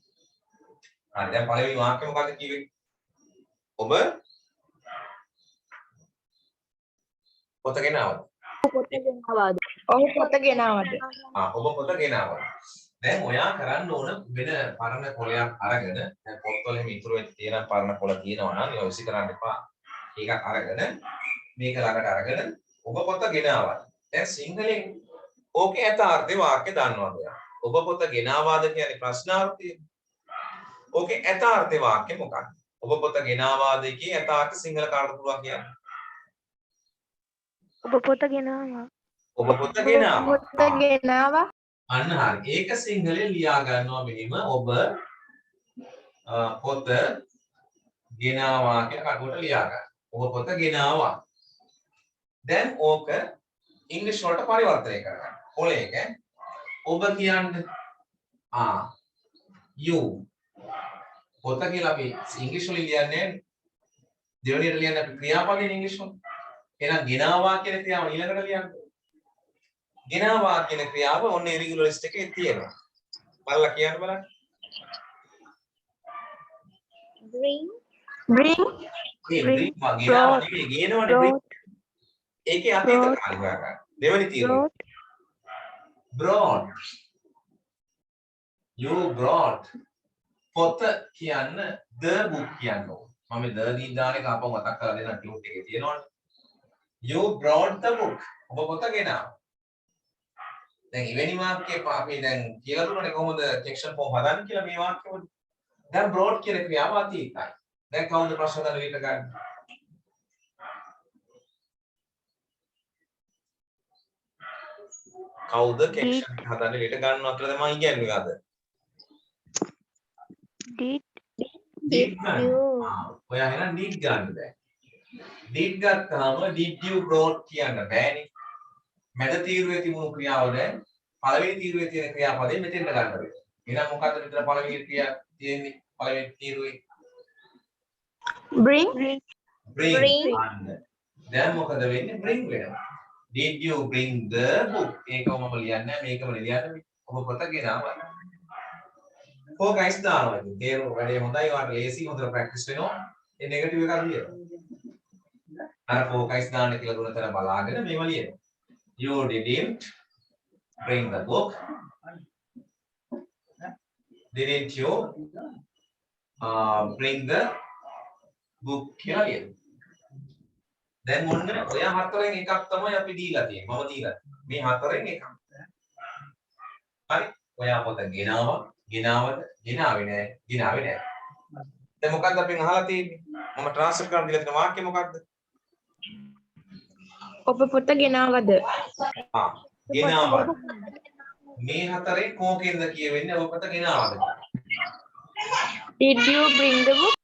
හරි දැන් පළවෙනි වාක්‍ය මොකක්ද කිව්වේ? ඔබ පොත ගෙනාවද? ඔහු පොත ගෙනාවද? ඔබ පොත ගෙනාවද? දැන් ඔයා කරන්න ඕන වෙන පරණ කොලයක් අරගෙන දැන් පොත්වල එහෙම ඉතුරු වෙච්ච තියෙන පරණ කොල තියෙනවා නම් ඒවා විසි කරන්න එපා. ඒකක් අරගෙන මේක ළඟට අරගෙන ඔබ පොත ගෙනාවද? දැන් සිංහලෙන් ඕකේ යථාර්ථේ වාක්‍ය දන්නවද ඔයා? ඔබ පොත ගෙනාවාද කියන්නේ ප්‍රශ්නාර්ථය. ඕකේ යථාර්ථේ වාක්‍ය මොකක්ද? ඔබ පොත ගෙනාවාද කියේ යථාර්ථ සිංහල කාටද පුළුවන් කියන්නේ? ඔබ පොත ගෙනාවා. ඔබ පොත ගෙනාවා. පොත ගෙනාවා. අන්න හරි. ඒක සිංහලෙන් ලියා ගන්නවා මෙහිම ඔබ පොත ගෙනාවා කියලා කටුවට ලියා ගන්න. ඔබ පොත ගෙනාවා. දැන් ඕක ඉංග්‍රීසි වලට පරිවර්තනය කරගන්න. කොලේක ඔබ කියන්නේ you පොත කියලා අපි ඉංග්‍රීසි වලින් ලියන්නේ දෙවෙනියට ලියන්නේ අපි ක්‍රියාපදයෙන් ඉංග්‍රීසි වලින්. එහෙනම් ගෙනාවා කියන ක්‍රියාව ඊළඟට ලියන්න. ගෙනාවා කියන ක්‍රියාව ඔන්න ඉරිගුලර් ලිස්ට් එකේ තියෙනවා. බලලා කියන්න බලන්න. Bring. ඒ බ්‍රික් ගෙනාව නෙමෙයි ගේනවනේ බ්‍රික්. ඒකේ අතීත කාලය හොයාගන්න. දෙවෙනි තීරුව. brought. You brought. පොත කියන්න the book කියන්න ඕන. මම the දී දාන්නේ කාපව මතක් කරලා දෙන්න ටියුට් එකේ තියෙනවනේ. You brought the book. ඔබ පොත ගෙනාවා. දැන් ඉවෙනි වාක්‍යයේ අපි දැන් කියලා දුන්නනේ කොහොමද සෙක්ෂන් ෆෝම් හදන්නේ කියලා මේ වාක්‍යවල. දැන් brought කියන ක්‍රියාව අතීතයි. දැන් කවුද ප්‍රශ්න ගන්න විදිහට ගන්න? කවුද සෙක්ෂන් හදන්න විදිහට ගන්නවා කියලා තමයි කියන්නේ අද. did ඔයා එහෙනම් did ගන්න බෑ. did ගත්තාම did you brought කියන්න බෑනේ. මැද තීරුවේ තිබුණු ක්‍රියාව දැන් පළවෙනි තීරුවේ තියෙන ක්‍රියාපදේ මෙතෙන්ට ගන්න වෙනවා. එහෙනම් මොකද්ද මෙතන පළවෙනි ක්‍රියා තියෙන්නේ? පළවෙනි තීරුවේ bring Bring. දැන් මොකද වෙන්නේ? bring වෙනවා. did you bring the book? ඒකම මම ලියන්නේ මේකම ලියන්නේ. ඔබ පොත ගෙනාවා. ඔය ගයිස් දානවා ඉතින්. තේරුම වැඩේ හොඳයි. ඔයාලට ලේසි හොඳට ප්‍රැක්ටිස් වෙනවා. ඒ නෙගටිව් එකක් ලියනවා. අර ෆෝකස් දාන්න කියලා දුන්න තැන බලාගෙන මේව ලියනවා. You didn't bring the book. Didn't you bring the book කියලා ලියනවා. දැන් මොන්න ඔය හතරෙන් එකක් තමයි අපි දීලා තියෙන්නේ. මම දීලා. මේ හතරෙන් එකක්. හරි. ඔයා පොත ගෙනාවා. ගෙනාවද? ගෙනාවේ නෑ. ගෙනාවේ නෑ. දැන් මොකක්ද අපි අහලා තියෙන්නේ? මම ට්‍රාන්ස්ලේට් කරලා දීලා තියෙන වාක්‍ය මොකක්ද? ඔබ පොත ගෙනාවද? ගෙනාවද? මේ හතරෙන් කෝකෙන්ද කියවෙන්නේ ඔබ පොත ගෙනාවද? Did you bring the book?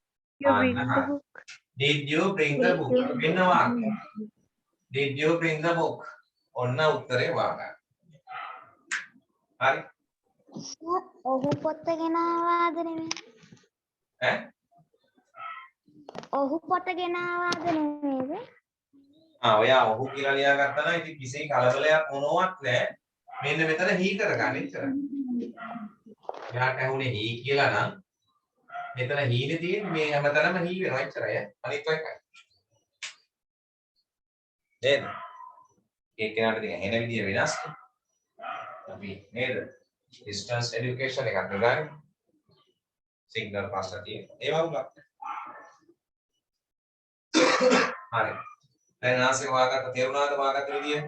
Did you bring the book? වෙන වාක්‍ය. Did you bring the book? ඔන්න උත්තරේ වාගන්න. හරි. ඔහු පොත ගෙනාවාද නෙමෙයි. ඈ? ඔහු පොත ගෙනාවාද නෙමෙයිද? ඔයා ඔහු කියලා ලියාගත්තා නම් ඉතින් කිසි කලබලයක් මොනවත් නැහැ. මෙන්න මෙතන හී කරගන්න ඉච්චරයි. එයාට ඇහුනේ හී කියලා නම් මෙතන හීනේ තියෙන්නේ මේ හැමතැනම හී වෙනවා ඉච්චරයි. අනිත් එකයි. නේද? ඒ කෙනාට ඉතින් ඇහෙන විදිය වෙනස්. අපි නේද? distance education එකක් ගන්න. සිග්නල් පාස් කරලා ඒ වගේ. හරි. දැන් ආසේ වාගත්ත තේරුණාද වාගත්ත විදිය?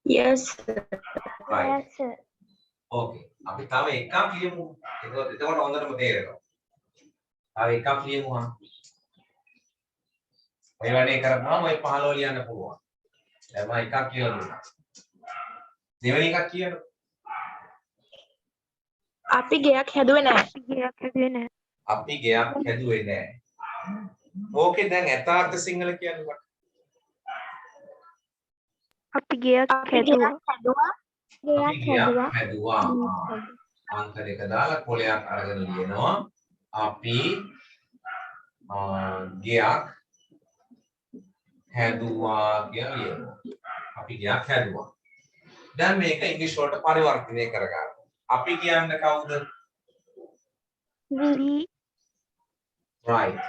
Yes sir. right. Yes sir. okay. අපි තව එකක් ලියමු. එතකොට හොඳටම තේරෙනවා. තව එකක් ලියමු හා. ඔය වැඩේ කරපුවාම ඔය 15 ලියන්න පුළුවන්. දැන් මම එකක් කියලා දුන්නා. දෙවෙනි එකක් කියන්න. අපි ගෙයක් හැදුවේ නැහැ. අපි ගෙයක් හැදුවේ නැහැ. ඕකේ දැන් යථාර්ථ සිංහල කියන්නේ මොකක්ද? අපි ගෙයක් හැදුවා. අංක දෙක දාලා කොලයක් අරගෙන ලියනවා. අපි ගෙයක් හැදුවා කියලා ලියනවා. අපි ගෙයක් හැදුවා. දැන් මේක ඉංග්‍රීසි වලට පරිවර්තනය කරගන්න. අපි කියන්නේ කවුද? right.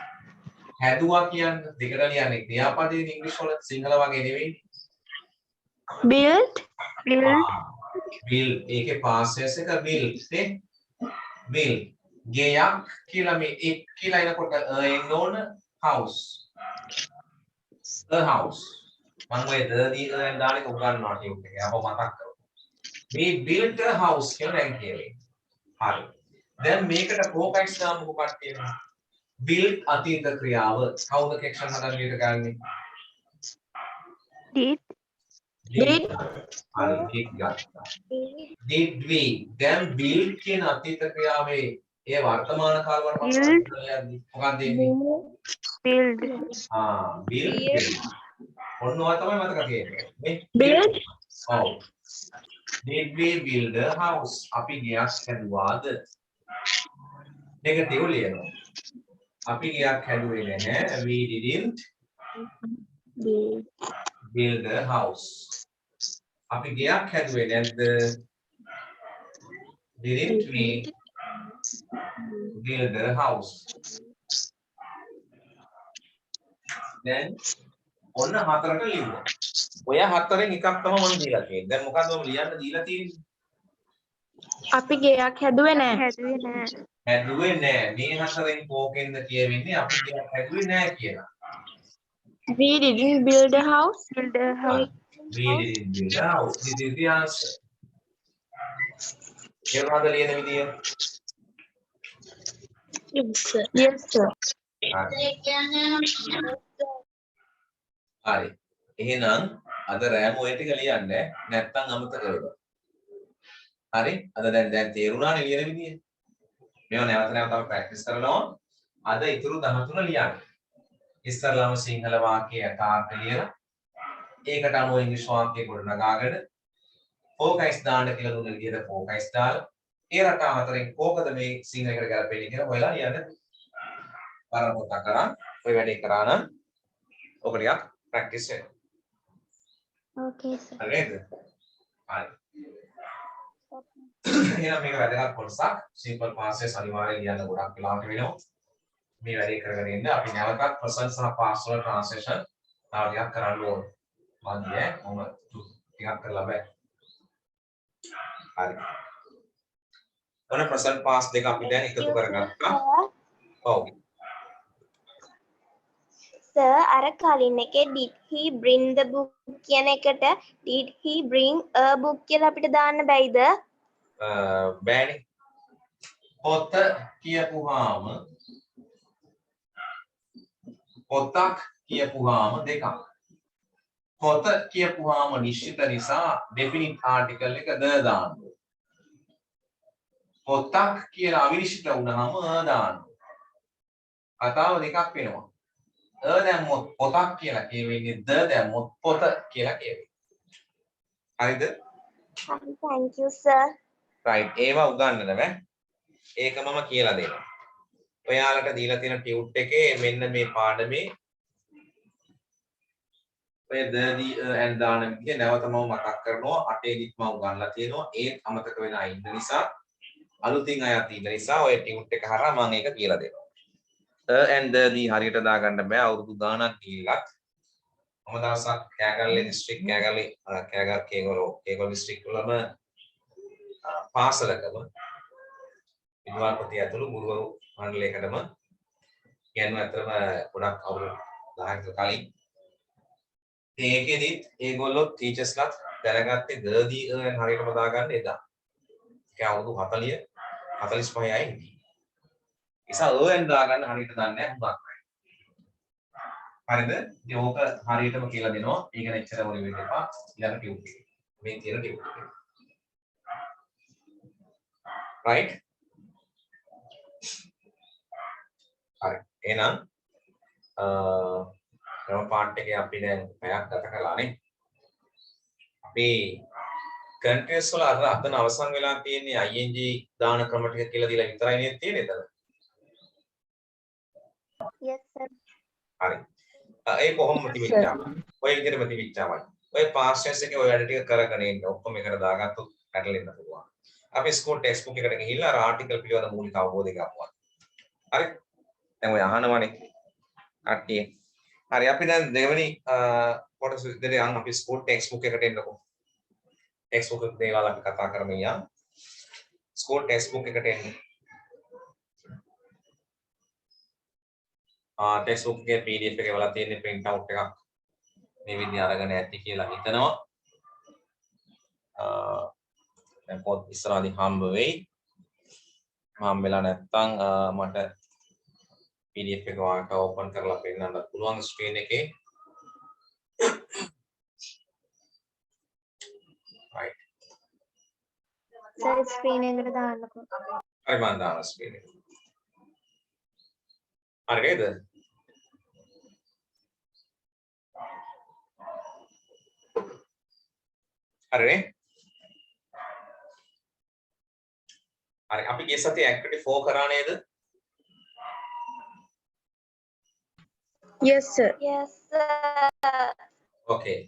හැදුවා කියන්නේ දෙකට ලියන්නේ ක්‍රියාපදයේ ඉංග්‍රීසි වල සිංහල වගේ නෙවෙයි. build build ඒකේ past tense එක build නේ. build ගෙයක් කියලා මේ එක් කියලා එනකොට එන්න ඕන house. a house. මම ඔය දී දැන් දාන්නේ උගන්වනවා ටියුට් එකේ. අපව මතක් කරගන්න. We built a house කියලා දැන් කියවේ. හරි. දැන් මේකට focus දාමුකෝ කට්ටිය. build අතීත ක්‍රියාව කවුද කෙක්ෂන් හදන්න විදිහට ගන්නෙ? did හරි did ගත්තා. did we දැන් build කියන අතීත ක්‍රියාවේ ඒ වර්තමාන කාල වලට පස්සට යද්දි මොකක්ද එන්නේ? build build ඔන්න ඔය තමයි මතක තියෙන්නේ. මේ build ඔව්. did we build a house? අපි ගයක් හැදුවාද? නෙගටිව් ලියනවා. අපි ගයක් හැදුවේ නැහැ. We didn't build a house. අපි ගයක් හැදුවේ නැද්ද? Didn't we build a house. Then ඔන්න හතරට ලියුවා. ඔය හතරෙන් එකක් තමයි මම දීලා තියෙන්නේ. දැන් මොකද්ද මම ලියන්න දීලා තියෙන්නේ? අපි ගෙයක් හැදුවේ නෑ. හැදුවේ නෑ. මේ හතරෙන් කෝකෙන්ද කියවෙන්නේ අපි ගෙයක් හැදුවේ නෑ කියලා. We didn't build a house. We didn't build a house. This is the answer. කියනවාද ලියන විදිය? Yes sir. හරි. එහෙනම් අද රෑම ඔය ටික ලියන්න නැත්නම් අමතක කරගන්න. හරි? අද දැන් තේරුණානේ ලියන විදිය. මේවා නැවත නැවත අපි ප්‍රැක්ටිස් කරනවා. අද ඉතුරු 13 ලියන්න. ඉස්සරලාම සිංහල වාක්‍යය යථාර්ථ ලියලා ඒකට අනුව ඉංග්‍රීසි වාක්‍ය ගොඩනගාගෙන ෆෝකස් දාන්න කියලා දුන්න විදිහට ෆෝකස් දාලා ඒ රටාව අතරින් කෝකද මේ සිංහලකට ගැලපෙන්නේ කියලා හොයලා ලියන්න. බලපොත කරා ඔය වැඩේ කරා නම් ඔක ටිකක් ප්‍රැක්ටිස් වෙනවා. Okay, sir. හරිද? හරි. එහෙනම් මේක වැදගත් කොටසක්. සිම්පල් පාස්ට් අනිවාර්යයෙන් ලියන්න ගොඩක් වෙලාවට වෙනවා. මේ වැඩේ කරගෙන ඉන්න අපි නැවතත් ප්‍රසන්ට් සහ පාස්ට් වල ට්‍රාන්ස්ලේෂන් තව ටිකක් කරන්න ඕනේ. මන්දිය මොම ටිකක් කරලා බෑ. හරි. ඔන්න ප්‍රසන්ට් පාස්ට් දෙක අපි දැන් එකතු කරගත්තා. ඔව්. Sir, අර කලින් එකේ did he bring the book කියන එකට did he bring a book කියලා අපිට දාන්න බැයිද? බෑනේ. පොත කියපුවාම පොතක් කියපුවාම දෙකක්. පොත කියපුවාම නිශ්චිත නිසා definite article එක ද දාන්න. පොතක් කියලා අවිනිශ්චිත වුණාම දාන්න. කතාව දෙකක් වෙනවා. දැම්මොත් පොතක් කියලා කියවෙන්නේ ද දැම්මොත් පොත කියලා කියවෙන්නේ. හරිද? Thank you, sir. right ඒවා උගන්නන්න බෑ. ඒක මම කියලා දෙනවා. ඔයාලට දීලා තියෙන ටියුට් එකේ මෙන්න මේ පාඩමේ ඔය දදී and දාන විදිය නැවත මම මතක් කරනවා. අටේදිත් මම උගන්ලා තියෙනවා. ඒත් අමතක වෙන අය ඉන්න නිසා අලුතින් අයත් ඉන්න නිසා ඔය ටියුට් එක හරහා මම ඒක කියලා දෙනවා. and දී හරියට දාගන්න බෑ. අවුරුදු ගාණක් ගිහිල්ලත් මම දවසක් කෑගල්ලේ දිස්ත්‍රික් කෑගල් දිස්ත්‍රික් වලම පාසලකම විද්‍යාපති ඇතුළු ගුරුවරු මණ්ඩලයකටම කියනවා. අතරම ගොඩක් අවුරුදු 10කට කලින් ඒකෙදිත් ඒගොල්ලෝ ටීචර්ස්ලාත් දැනගත්තේ දදී and හරියටම දාගන්න එදා. ඒක අවුරුදු 40 45 අය ඉඳී. නිසා and දාගන්න හරියට දන්නේ නැහැ හුඟක් අය. හරිද? ඉතින් ඕක හරියටම කියලා දෙනවා. ඒක නැච්චර වරි වෙන්න එපා. ඊළඟ ටියුට් එක. මේ තියෙන ටියුට් එක. right? හරි. එහෙනම් නම පාර්ට් එකේ අපි දැන් පැයක් ගත කළානේ. අපි කන්ට්‍රීස් වල අර අතන අවසන් වෙලා තියෙන්නේ ing දාන ක්‍රම ටික කියලා දීලා විතරයි නේද තියෙන්නේ එතන? Yes, sir. හරි. ඒ කොහොමද තිබිච්චා? ඔය විදිහටම තිබිච්චාමයි. ඔය පාස්ට් ටෙන්ස් එකේ ඔය වැඩ ටික කරගෙන ඉන්න. ඔක්කොම එකට දාගත්තොත් පැටලෙන්න පුළුවන්. අපි ස්කූල් ටෙක්ස්ට් බුක් එකට ගිහිල්ලා අර ආටිකල් පිළිබඳ මූලික අවබෝධයක් ගන්නවා. හරි? දැන් ඔය අහනවනේ. කට්ටිය. හරි අපි දැන් දෙවෙනි කොටස විදිහට යන් අපි ස්කූල් ටෙක්ස්ට් බුක් එකට එන්නකො. ටෙක්ස්ට් බුක් එක දේවල් අපි කතා කරමින් යන්. ස්කූල් ටෙක්ස්ට් බුක් එකට එන්න. ටෙක්ස්ට් බුක් එකේ PDF එකේ වල තියෙන print out එකක් මේ විදිහ අරගෙන ඇති කියලා හිතනවා. දැන් පොත් ඉස්සරහදී හම්බ වෙයි. හම්බ වෙලා නැත්නම් මට PDF එක වාට ඕපන් කරලා පෙන්නන්න පුළුවන් ස්ක්‍රීන් එකේ. right. Sir, screen එකට දාන්නකෝ. හරි මම දාන ස්ක්‍රීන් එක. හරි නේද? හරිනේ? හරි අපි ගිය සතියේ ඇක්ටිවිටි 4 කරා නේද? Yes sir. Yes, sir. Okay.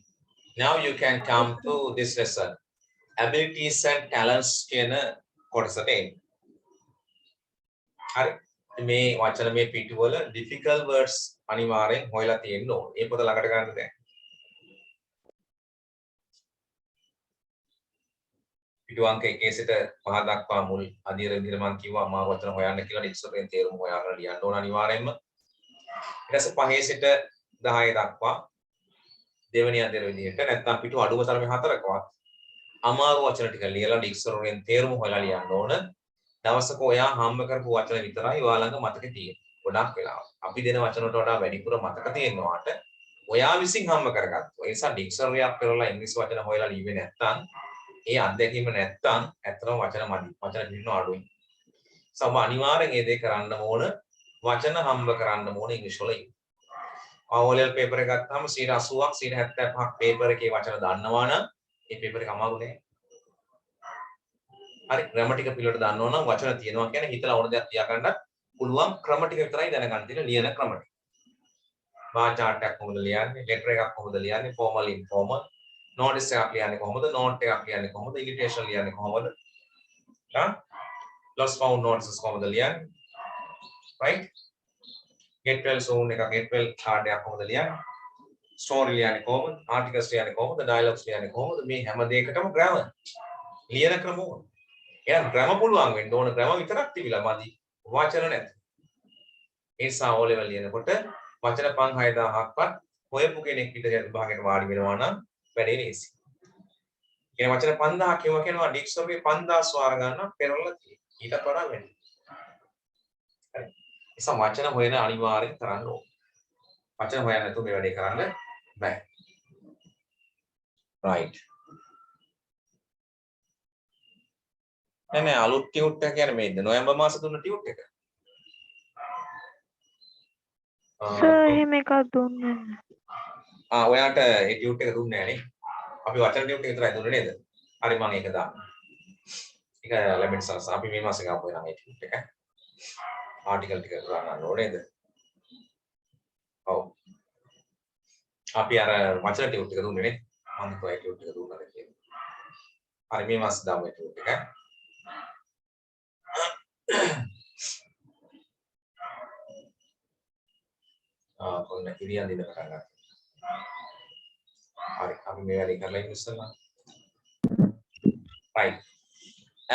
Now you can come to this lesson. Abilities and talents කියන කොටසට එන්න. හරි. මේ වචන මේ පිටුවල difficult words අනිවාර්යෙන් හොයලා තියෙන්න ඕනේ. ඒ පොත ළඟට ගන්න දැන්. පිටු අංක 1 සිට 5 දක්වා මුල් අදියර විදිහට මම කිව්වා අමාරු වචන හොයන්න කියලා ඩික්ෂනරියෙන් තේරුම හොයාගෙන ලියන්න ඕන අනිවාර්යෙන්ම. ඊට පස්සේ 5 සිට 10 දක්වා දෙවෙනි අදියර විදිහට නැත්නම් පිටු අඩුම තරමේ 4කවත් අමාරු වචන ටික ලියලා ඩික්ෂනරියෙන් තේරුම හොයලා ලියන්න ඕන. දවසක ඔයා හම්බ කරපු වචන විතරයි ඔයාලඟ මතකේ තියෙන්නේ. ගොඩක් වෙලාවට අපි දෙන වචන වලට වඩා වැඩිපුර මතක තියෙනවාට ඔයා විසින් හම්බ කරගත්තා. ඒ නිසා ඩික්ෂනරියක් කරලා ඉංග්‍රීසි වචන හොයලා ලියුවේ නැත්නම් ඒ අත්දැකීම නැත්නම් ඇත්තටම වචන මදි. වචන දිනන අඩුයි. සම අනිවාර්යෙන් මේ දේ කරන්න ඕන. වචන හම්බ කරන්න ඕන ඉංග්‍රීසි වල. ආවලල් පේපර් එක ගත්තාම 80ක් 75ක් පේපර් එකේ වචන දන්නවා නම් ඒ පේපර් එක අමාරු නෑ. හරි ග්‍රැමටිකල් පිළිවෙලට දන්නව නම් වචන තියෙනවා කියන්නේ හිතලා ඕන දෙයක් තියාගන්නත් පුළුවන් ක්‍රම ටික විතරයි දැනගන්න තියෙන ලියන ක්‍රම ටික. වාචාට් එකක් කොහොමද ලියන්නේ? ලෙටර් එකක් කොහොමද ලියන්නේ? Formal informal. නෝටිස් එකක් ලියන්නේ කොහොමද? නෝට් එකක් ලියන්නේ කොහොමද? ඉන්විටේෂන් ලියන්නේ කොහොමද? lost found notes කොහොමද ලියන්නේ? right? get well soon එක get well card එකක් කොහොමද ලියන්නේ? story ලියන්නේ කොහොමද? articles ලියන්නේ කොහොමද? dialogues ලියන්නේ කොහොමද? මේ හැම දෙයකටම grammar ලියන ක්‍රම ඕන. එහෙනම් ග්‍රැම පුළුවන් වෙන්න ඕන ග්‍රැම විතරක් තිබිලා මදි වචන නැති. ඒ නිසා O level ලියනකොට වචන 5000ක්වත් හොයපු කෙනෙක් විතර විභාගයට වාඩි වෙනවා නම් වැඩේ ලේසි. කියන වචන 5000 කියව කියනවා ඩික්ෂනරියේ 5000 ස්වාර ගන්න පෙරලා තියෙනවා. ඊට වඩා වැඩි. හරි. ඒ නිසා වචන හොයන අනිවාර්යෙන් කරන්න ඕන. වචන හොයන්න නැතුව මේ වැඩේ කරන්න බෑ. right. නෑ අලුත් ටියුට් එක කියන්නේ මේද නොවැම්බර් මාසේ දුන්න ටියුට් එක. සර් එහෙම එකක් දුන්නේ නැහැ. ඔයාට ඒ ටියුට් එක දුන්නේ නැහැ නේ. අපි වචන ටියුට් එක විතරයි දුන්නේ නේද? හරි මම ඒක දාන්න. ඒක ලැබෙන සලස අපි මේ මාසේ ගාපු වෙනා මේ ටියුට් එක. ආටිකල් ටික ගන්න ඕනේද? ඔව්. අපි අර වචන ටියුට් එක දුන්නේ නේ. මම කොයි ටියුට් එක දුන්නද කියලා. හරි මේ මාසේ දාමු ඒ ටියුට් එක. කොන්න ඉරියන් දෙන්න පටන් ගන්නවා. හරි අපි මේ වැඩේ කරලා ඉන්න ඉස්සෙල්ලා. right.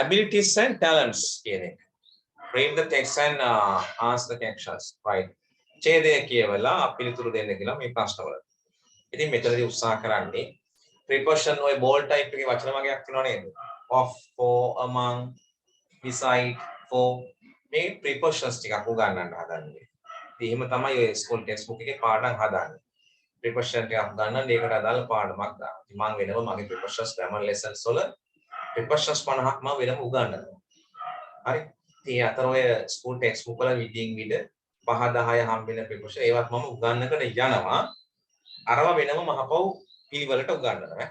abilities and talents කියන එක. read the text and answer the questions. right. ඡේදය කියවලා පිළිතුරු දෙන්න කියලා මේ ප්‍රශ්නවලට. ඉතින් මෙතනදී උත්සාහ කරන්නේ preposition ඔය bold type එකේ වචන වර්ගයක් තියෙනව නේද? of, for, among, beside, for මේ prepositions ටිකක් උගන්වන්න හදන්නේ. ඉතින් එහෙම තමයි ඔය ස්කූල් ටෙක්ස්ට් බුක් එකේ පාඩම් හදාන්නේ. preposition ටිකක් ගන්න ඒකට අදාළ පාඩමක් දාන්න. ඉතින් මම වෙනම මගේ prepositions grammar lessons වල prepositions 50ක් මම වෙනම උගන්වනවා. හරි. ඉතින් අතර ඔය ස්කූල් ටෙක්ස්ට් බුක් වල විදින් විද 5-10 හම්බෙන preposition ඒවත් මම උගන්වන්නකට යනවා. අරව වෙනම මහපව් පිළිවෙලට උගන්වනවා.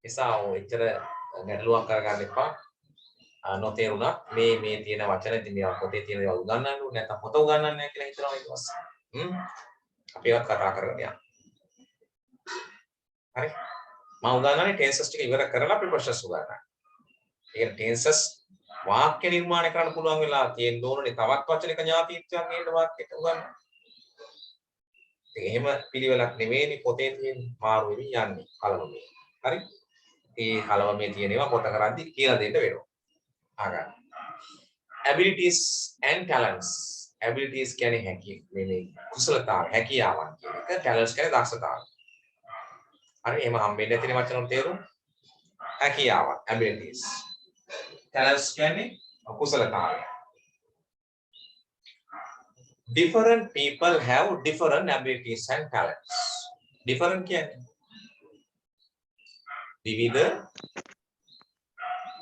එසා ඔය එච්චර ගැටලුවක් කරගන්න එපා. නොතේරුණා මේ තියෙන වචන ඉතින් මේවා පොතේ තියෙන ඒවා උගන්වන්න ඕනේ නැත්නම් පොත උගන්වන්නේ නැහැ කියලා හිතනවා ඊට පස්සේ. අපි ඒවත් කතා කරගෙන යන්න. හරි. මම උගන්වන්නේ ටෙන්සස් ටික ඉවර කරලා ප්‍රොපොෂන්ස් උගන්වන්න. ඒ ටෙන්සස් වාක්‍ය නිර්මාණය කරන්න පුළුවන් වෙලා තියෙන්න ඕනේ තවත් වචනික ඥාතිත්වයක් නේද වාක්‍යයට උගන්වන්න. එහෙම පිළිවෙලක් නෙවෙයි පොතේ තියෙන මාරු වෙවි යන්නේ කලවමේ. හරි. ඒ කලවමේ තියෙන ඒවා පොත කරද්දි කියලා දෙන්න වෙනවා. ආගන්න. abilities and talents. abilities කියන්නේ මේ කුසලතාව හැකියාවන් කියන එක. talents කියන්නේ දක්ෂතාව. හරි එහෙම හම්බෙන්නේ නැතිනේ වචන වල තේරුම. හැකියාවන් abilities. talents කියන්නේ කුසලතාවය. Different people have different abilities and talents. Different කියන්නේ විවිධ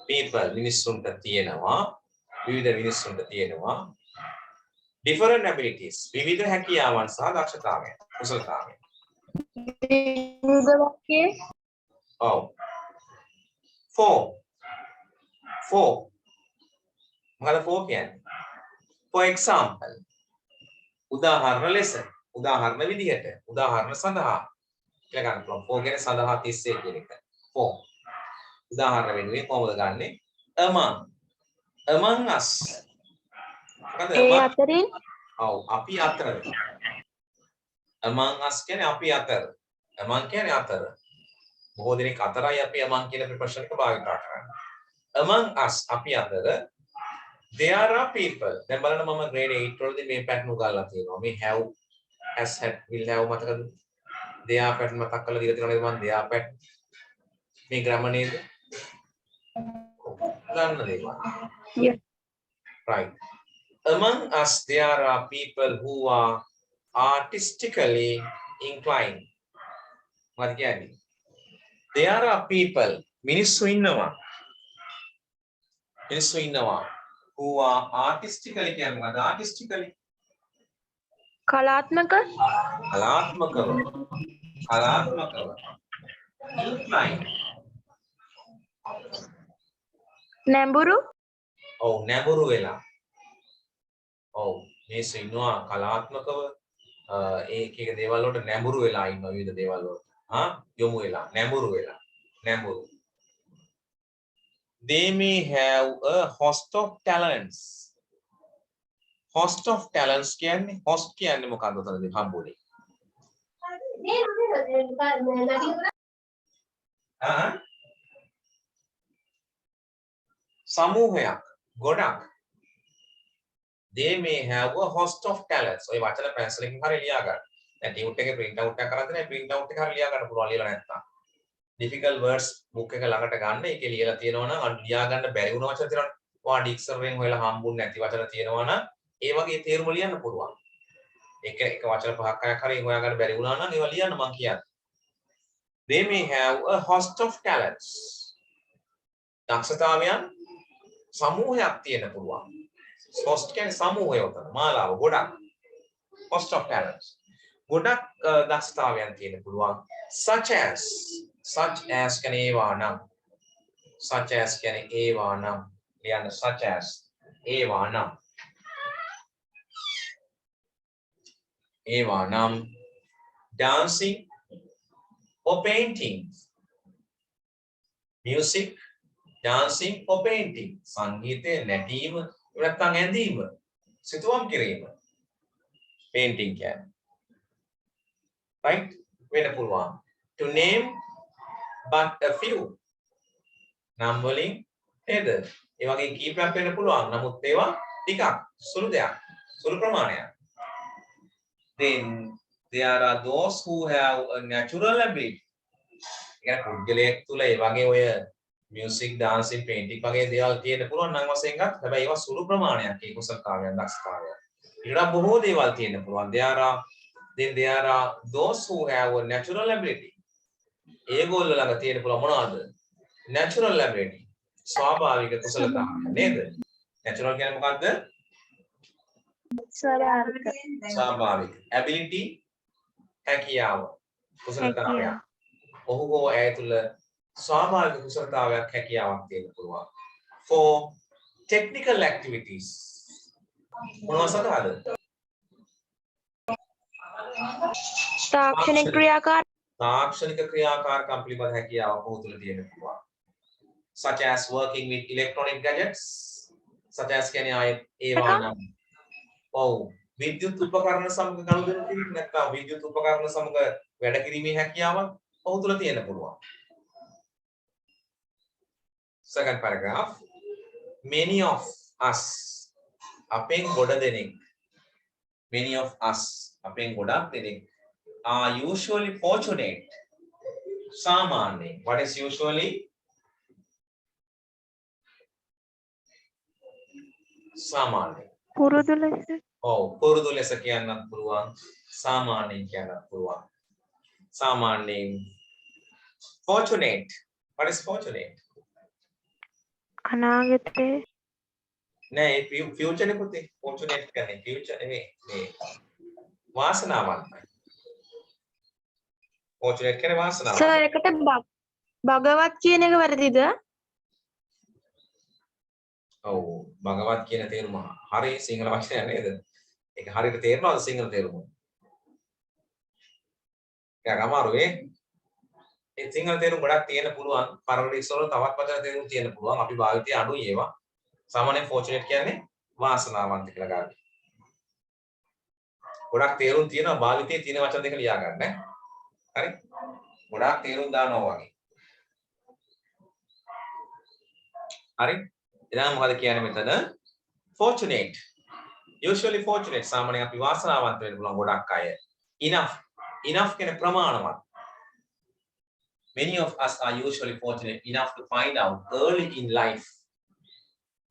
people මිනිස්සුන්ට තියෙනවා විවිධ මිනිස්සුන්ට තියෙනවා different abilities විවිධ හැකියාවන් සහ දක්ෂතාවයන් කුසලතාවයන්. විවිධ වාක්‍යයේ ඔව් for මොකද for කියන්නේ for example උදාහරණ ලෙස උදාහරණ විදිහට උදාහරණ සඳහා කියලා ගන්න පුළුවන්. for කියන්නේ සඳහා තිස්සේ කියන එක. for උදාහරණ වෙනුවෙන් කොහොමද ගන්නෙ? among us මොකද ඒ අතරින් ඔව් අපි අතර. among us කියන්නේ අපි අතර. among කියන්නේ අතර. බොහෝ දෙනෙක් අතරයි අපි among කියන ප්‍රපෝෂන් එක භාවිත කරන්නේ. among us අපි අතර there are people. දැන් බලන්න මම grade 8 වලදී මේ pattern උගන්ලා තියෙනවා. මේ have has had will have මතකද? they are pattern මතක් කරලා දීලා තියෙනවා නේද මම they are pattern. මේ grammar නේද? ගන්න දේවල්. yes Right. Among us, there are people who are artistically inclined. What කියන්නේ? There are people, මිනිස්සු ඉන්නවා. මිනිස්සු ඉන්නවා. Who are artistically කියන්නේ මොකද? Artistically. කලාත්මක කලාත්මකව. කලාත්මකව. Inclined. නැඹුරු ඔව් නැඹුරු වෙලා. ඔව් මිනිස්සු ඉන්නවා කලාත්මකව ඒක එක දේවල් වලට නැඹුරු වෙලා ඉන්නවා විවිධ දේවල් වලට. යොමු වෙලා නැඹුරු වෙලා. නැඹුරු. They may have a host of talents. Host of talents කියන්නේ host කියන්නේ මොකක්ද උතනදී හම්බුනේ? සමූහයක් ගොඩක්. They may have a host of talents. ඔය වචන පැන්සල් එකකින් හරිය ලියා ගන්න. දැන් ටියුට් එකේ print out එකක් කරලා තියෙනවා. print out එක හරිය ලියා ගන්න පුළුවන් ලියලා නැත්තම්. difficult words book එක ළඟට ගන්න. ඒකේ ලියලා තියෙනවා නම් ලියා ගන්න බැරි වුණ වචන තියෙනවනේ. ඔයා ඩික්ෂනරියෙන් හොයලා හම්බුන්නේ නැති වචන තියෙනවා නම් ඒ වගේ තේරුම ලියන්න පුළුවන්. එක වචන පහක් හයක් හරිය හොයා ගන්න බැරි වුණා නම් ඒවා ලියන්න මම කියන්නේ. They may have a host of talents. දක්ෂතාවයන් සමූහයක් තියෙන්න පුළුවන්. host කියන්නේ සමූහය උතන මාලාව ගොඩක්. host of talents. ගොඩක් දක්ෂතාවයන් තියෙන්න පුළුවන්. such as කියන්නේ ඒවා නම්. such as කියන්නේ ඒවා නම්. ලියන්න such as ඒවා නම්. ඒවා නම් dancing or painting. Music, dancing or painting. සංගීතය, නැටීම, නැත්නම් ඇඳීම, සිතුවම් කිරීම. painting කියන්නේ. Right? වෙන පුළුවන්. To name but a few. නම් වලින් නේද? ඒ වගේ කීපයක් වෙන්න පුළුවන්. නමුත් ඒවා ටිකක් සුළු දෙයක්. සුළු ප්‍රමාණයක්. Then there are those who have a natural ability. يعني පුද්ගලයෙක් තුල ඒ වගේ ඔය music, dancing, painting වගේ දේවල් තියෙන්න පුළුවන් නම් වශයෙන් ගන්න. හැබැයි ඒවා සුළු ප්‍රමාණයක් ඒ කුසලතාවයන් දක්ෂතාවයන්. ඊට බොහෝ දේවල් තියෙන්න පුළුවන්. There are those who have a natural ability. ඒගොල්ලෝ ළඟ තියෙන්න පුළුවන් මොනවද? Natural ability. ස්වාභාවික කුසලතාවය නේද? Natural කියන්නේ මොකද්ද? ස්වාභාවික. Ability හැකියාව. කුසලතාවය. ඔහු හෝ ඇය තුළ ස්වාභාවික කුසලතාවයක් හැකියාවක් තියෙන්න පුළුවන්. For technical activities. මොනවා සඳහාද? තාක්ෂණික ක්‍රියාකාරකම් පිළිබඳ හැකියාවක් ඔහු තුළ තියෙන්න පුළුවන්. Such as working with electronic gadgets. Such as කියන්නේ ආයේ ඒවා නම්. ඔව් විද්‍යුත් උපකරණ සමග ගනුදෙනු කිරීම නැත්නම් විද්‍යුත් උපකරණ සමග වැඩ කිරීමේ හැකියාවක් ඔහු තුළ තියෙන්න පුළුවන්. Second paragraph. Many of us අපෙන් ගොඩ දෙනෙක්. Many of us අපෙන් ගොඩක් දෙනෙක් are usually fortunate. සාමාන්‍යයෙන්. What is usually? සාමාන්‍යයෙන්. පුරුදු ලෙස ඔව් පුරුදු ලෙස කියන්නත් පුළුවන්. සාමාන්‍යයෙන් කියන්නත් පුළුවන්. සාමාන්‍යයෙන් fortunate. What is fortunate? අනාගතේ නෑ future නේ පුතේ. fortunate කියන්නේ future නෙමෙයි. මේ වාසනාවන්තයි. fortunate කියන්නේ වාසනාවන්තයි. සර් එකට භගවත් කියන එක වැරදිද? ඔව් භගවත් කියන තේරුම හරි සිංහල වචනය නේද? ඒක හරියට තේරෙනවද සිංහල තේරුම? ඒක අමාරුයි. ඒ සිංහල තේරුම් ගොඩක් තියෙන්න පුළුවන්. පරවලිස් වල තවත් වචන තේරුම් තියෙන්න පුළුවන්. අපි භාවිතය අඩුයි ඒවා. සාමාන්‍යයෙන් fortunate කියන්නේ වාසනාවන්ත කියලා ගන්න. ගොඩක් තේරුම් තියෙනවා භාවිතයේ තියෙන වචන දෙක ලියා ගන්න ඈ. හරි? ගොඩක් තේරුම් දානවා වගේ. හරි? එහෙනම් මොකද කියන්නේ මෙතන? Fortunate. Usually fortunate. සාමාන්‍යයෙන් අපි වාසනාවන්ත වෙන්න පුළුවන් ගොඩක් අය. Enough කියන්නේ ප්‍රමාණවත්. Many of us are usually fortunate enough to find out early in life.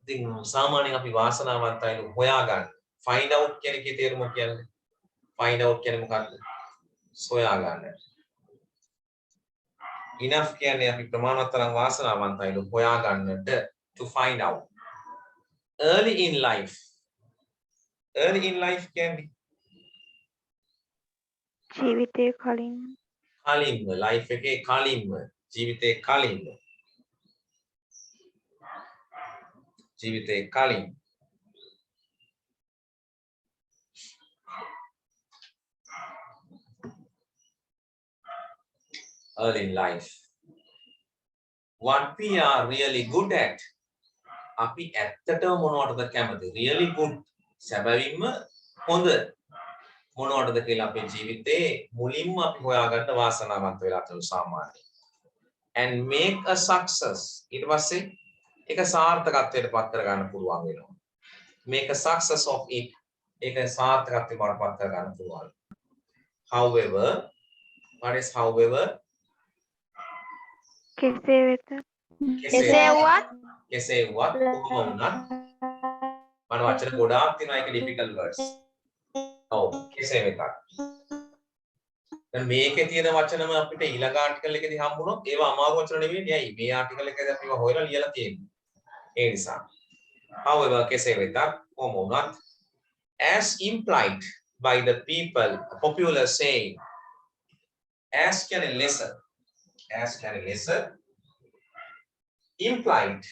ඉතින් සාමාන්‍යයෙන් අපි වාසනාවන්තයිලු හොයාගන්න. Find out කියන එකේ තේරුම කියන්නේ find out කියන්නේ මොකක්ද? සොයාගන්න. Enough කියන්නේ අපි ප්‍රමාණවත් තරම් වාසනාවන්තයිලු හොයාගන්නට to find out. Early in life. Early in life කියන්නේ ජීවිතේ කලින් කලින්ම life එකේ කලින්ම ජීවිතේ කලින්ම ජීවිතේ කලින් early in life what we are really good at අපි ඇත්තටම මොනවටද කැමති really good සැබවින්ම හොඳ මොනවටද කියලා අපේ ජීවිතේ මුලින්ම අපි හොයාගන්න වාසනාවන්ත වෙලා තියෙන සාමාන්‍යයෙන් and make a success ඊට පස්සේ ඒක සාර්ථකත්වයට පත් කර ගන්න පුළුවන් වෙනවා make a success of it ඒක සාර්ථකත්වයට පත් කර ගන්න පුළුවන් however what is however කෙසේ වෙත කෙසේ වුවත් කොහොම වුණත් මම වචන ගොඩාක් තියෙනවා ඒක difficult words ඔව් කෙසේ වෙතත් දැන් මේකේ තියෙන වචනම අපිට ඊළඟ ආටිකල් එකේදී හම්බුනොත් ඒවා අමාරු වචන නෙවෙයි නෑයි මේ ආටිකල් එකේදී අපි ඒවා හොයලා ලියලා තියෙන්නේ ඒ නිසා however කෙසේ වෙතත් කොහොම වුණත් as implied by the people a popular saying as කියන්නේ lesser implied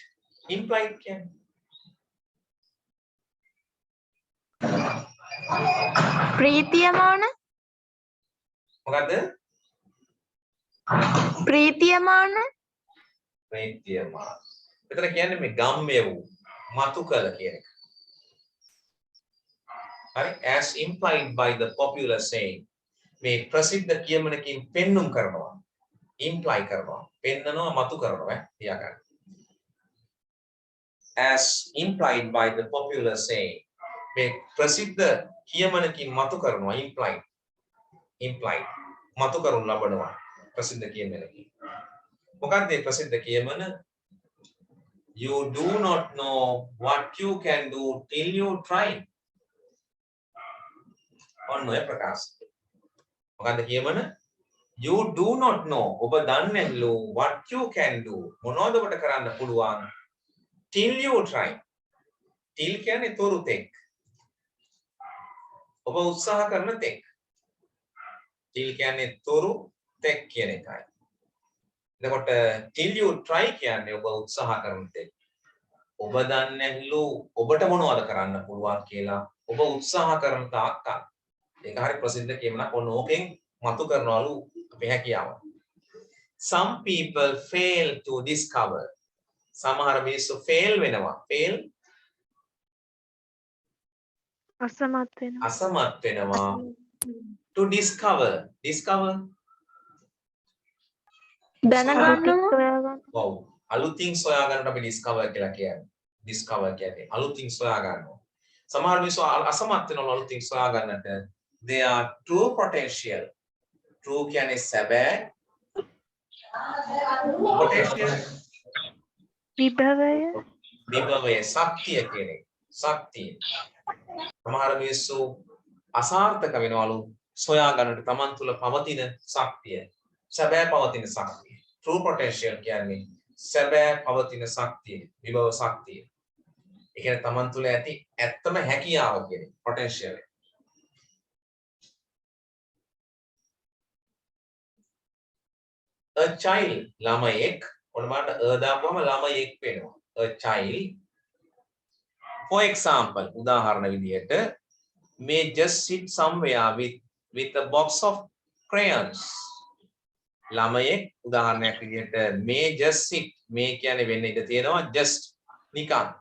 කියන්නේ ප්‍රීතියමාන මොකද්ද ප්‍රීතියමාන එතන කියන්නේ මේ ගම්ම්‍ය වූ මතු කළ කියන එක. හරි as implied by the popular saying මේ ප්‍රසිද්ධ කියමනකින් පෙන්눔 කරනවා imply කරනවා පෙන්නනවා මතු කරනවා තියාගන්න. as implied by the popular saying මේ ප්‍රසිද්ධ කියමනකින් මතු කරනවා implied මතු කරනු ලබනවා ප්‍රසිද්ධ කියමනකින්. මොකක්ද මේ ප්‍රසිද්ධ කියමන? You do not know what you can do till you try. ඔන්න ඔය ප්‍රකාශය. මොකක්ද කියමන? You do not know ඔබ දන්නේ නැල්ලු what you can do මොනවද ඔබට කරන්න පුළුවන් till you try. till කියන්නේ තොරු තෙක්. ඔබ උත්සාහ කරන තෙක්. till කියන්නේ තොරු තෙක් කියන එකයි. එතකොට till you try කියන්නේ ඔබ උත්සාහ කරන තෙක්. ඔබ දන්නේ නැල්ලු ඔබට මොනවද කරන්න පුළුවන් කියලා ඔබ උත්සාහ කරන තාක්කල්. ඒක හරි ප්‍රසිද්ධ කියමනක් ඔන්න ඕකෙන් මතු කරනවලු අපේ හැකියාව. Some people fail to discover. සමහර මිනිස්සු fail වෙනවා. fail අසමත් වෙනවා to discover දැනගන්නවා wow අලුතින් සොයා ගන්නට අපි discover කියලා කියන්නේ අලුතින් සොයා ගන්නවා සමහර මිනිස්සු අසමත් වෙනවා අලුතින් සොයා ගන්නට they are true potential true කියන්නේ සැබෑ potential විභවය ශක්තිය කියන්නේ ශක්තිය සමහර මිනිස්සු අසාර්ථක වෙනවලු සොයා ගන්නට තමන් තුළ පවතින ශක්තිය සැබෑ පවතින ශක්තිය true potential කියන්නේ සැබෑ පවතින ශක්තිය විභව ශක්තිය ඒ කියන්නේ තමන් තුළ ඇති ඇත්තම හැකියාව කියන්නේ potential a child ළමයෙක් ඔන්නමට දාපුවම ළමයෙක් වෙනවා a child for example උදාහරණ විදිහට may just sit somewhere with a box of crayons ළමයෙක් උදාහරණයක් විදිහට may just sit මේ කියන්නේ වෙන්න ඉඩ තියෙනවා just නිකන්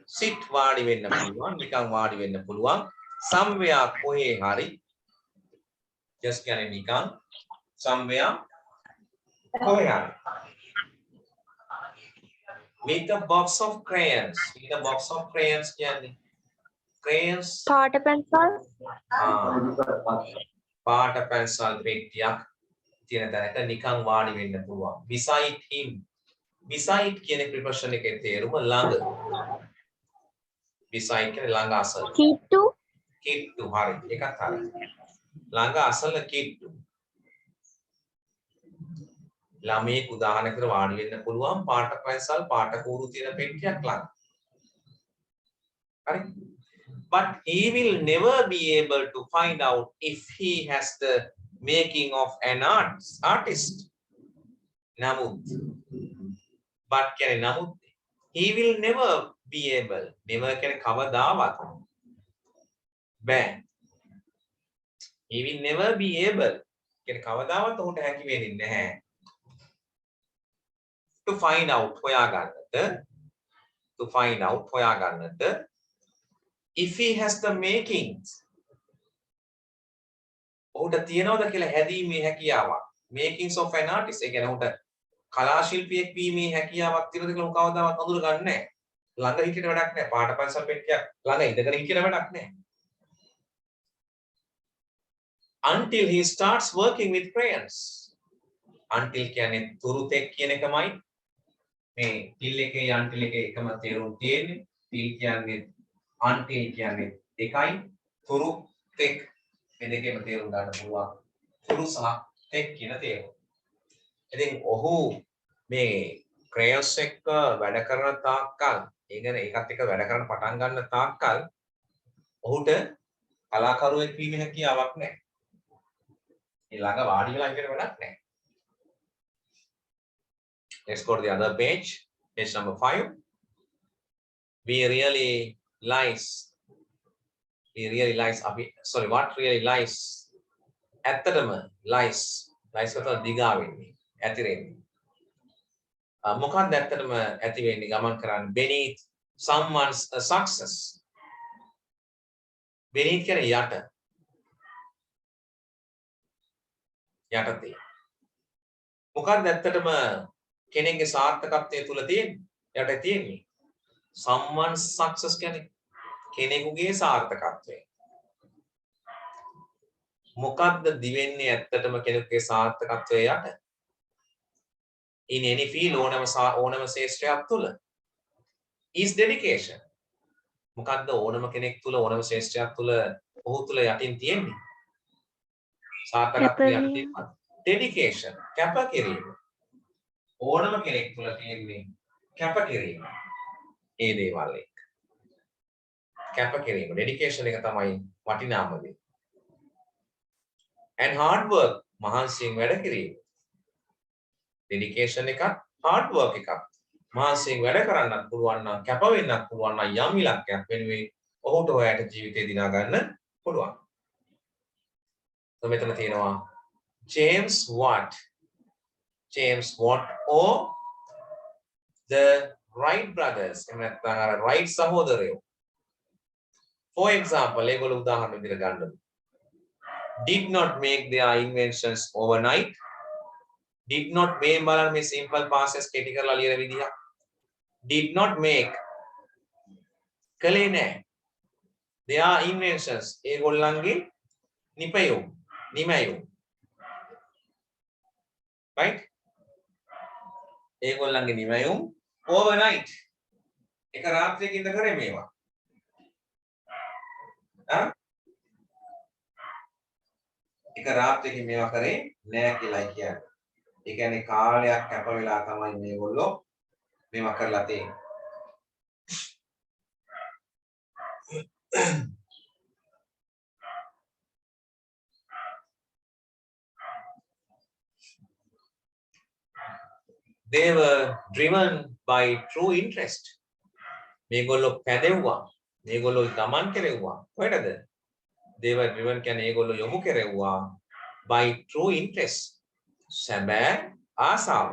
sit වාඩි වෙන්න පුළුවන් නිකන් වාඩි වෙන්න පුළුවන් somewhere කොහේ හරි just කියන්නේ නිකන් somewhere කොහේ හරි with a box of crayons කියන්නේ crayons පාට පැන්සල් පාට පැන්සල් පෙට්ටියක් තියෙන තැනක නිකන් වාඩි වෙන්න පුළුවන් beside him beside කියන preposition එකේ තේරුම ළඟ beside කියන්නේ ළඟ අසල කිට්ටු හරි ඒකත් හරි ළඟ අසල කිට්ටු ළමයෙක් උදාහරණයකට වාඩි වෙන්න පුළුවන් පාට පැන්සල් පාට කූරු තියෙන පෙට්ටියක් ළඟ හරි but he will never be able to find out if he has the making of an artist නමුත් but කියන්නේ නමුත් he will never be able never කියන්නේ කවදාවත් බෑ he will never be able කියන්නේ කවදාවත් ඔහුට හැකි වෙන්නේ නැහැ to find out හොයාගන්නට if he has the makings ඔහුට තියනවද කියලා හැදීමේ හැකියාවක් makings of an artist ඒ කියන්නේ ඔහුට කලා ශිල්පියෙක් වීමේ හැකියාවක් තියෙනවද කියලා ඔහු කවදාවත් අඳුර ගන්න නැහැ ළඟ හිටියට වැඩක් නැහැ පාට පැන්සල් පෙට්ටියක් ළඟ ඉඳගෙන හිටියට වැඩක් නැහැ until he starts working with crayons until කියන්නේ තුරුතෙක් කියන එකමයි මේ till එකේ until එකේ එකම තේරුම් තියෙන්නේ till කියන්නේ until කියන්නේ එකයි තුරුතෙක් මේ දෙකේම තේරුම් ගන්න පුළුවන් තුරු සහ තෙක් කියන තේරුම ඉතින් ඔහු මේ crayons එක්ක වැඩ කරන තාක්කල් ඒ කියන්නේ ඒකත් එක්ක වැඩ කරන්න පටන් ගන්න තාක්කල් ඔහුට කලාකරුවෙක් වීමේ හැකියාවක් නැහැ. ඒ ළඟ වාඩි වෙලා ඉන්න වැඩක් නැහැ. Let's go to the other page number 5. What really lies ඇත්තටම lies කරතල දිගා වෙන්නේ ඇතිරෙන්නේ මොකක්ද ඇත්තටම ඇති වෙන්නේ ගමන් කරන්නේ beneath someone's success beneath කියන්නේ යටතේ මොකක්ද ඇත්තටම කෙනෙක්ගේ සාර්ථකත්වයේ තුල තියෙන්නේ යට තියෙන්නේ someone's success කියන්නේ කෙනෙකුගේ සාර්ථකත්වය මොකක්ද දිවෙන්නේ ඇත්තටම කෙනෙකුගේ සාර්ථකත්වයේ යට in any field ඕනම ශේෂ්ත්‍රයක් තුල is dedication මොකක්ද ඕනම කෙනෙක් තුල ඕනම ශේෂ්ත්‍රයක් තුල ඔහු තුල යටින් තියෙන්නේ සාර්ථකත්වය යටින් dedication කැපකිරීම ඕනම කෙනෙක් තුල තියෙන්නේ කැපකිරීම ඒ දේවල් එක්ක කැපකිරීම dedication එක තමයි වටිනාම දේ and hard work මහන්සියෙන් වැඩ කිරීම dedication එකක් hard work එකක් මහන්සියෙන් වැඩ කරන්නත් පුළුවන් නම් කැප වෙන්නත් පුළුවන් නම් යම් ඉලක්කයක් වෙනුවෙන් ඔහුට ඔයාට ජීවිතේ දිනා ගන්න පුළුවන්. මෙතන තියෙනවා James Watt or the Wright brothers එහෙම නැත්නම් අර Wright සහෝදරයෝ. For example ඒගොල්ලෝ උදාහරණ විදිහට ගන්න. Did not make their inventions overnight. Did not make බලන්න මේ simple past tense කෙටි කරලා ලියන විදිහ. Did not make කලේ නැහැ. their inventions ඒගොල්ලන්ගේ නිමැයුම් right ඒගොල්ලන්ගේ නිමැයුම් overnight එක රාත්‍රියකින් ඉඳ කරේ මේවා එක රාත්‍රියකින් මේවා කරේ නෑ කියලායි කියන්නේ. ඒ කියන්නේ කාලයක් කැප වෙලා තමයි මේගොල්ලෝ මේවා කරලා තියෙන්නේ. They were driven by true interest. මේගොල්ලෝ පැදෙව්වා. මේගොල්ලෝ ගමන් කෙරෙව්වා. කොහෙටද? They were driven කියන්නේ ඒගොල්ලෝ යොමු කෙරෙව්වා by true interest. සැබෑ ආසාව.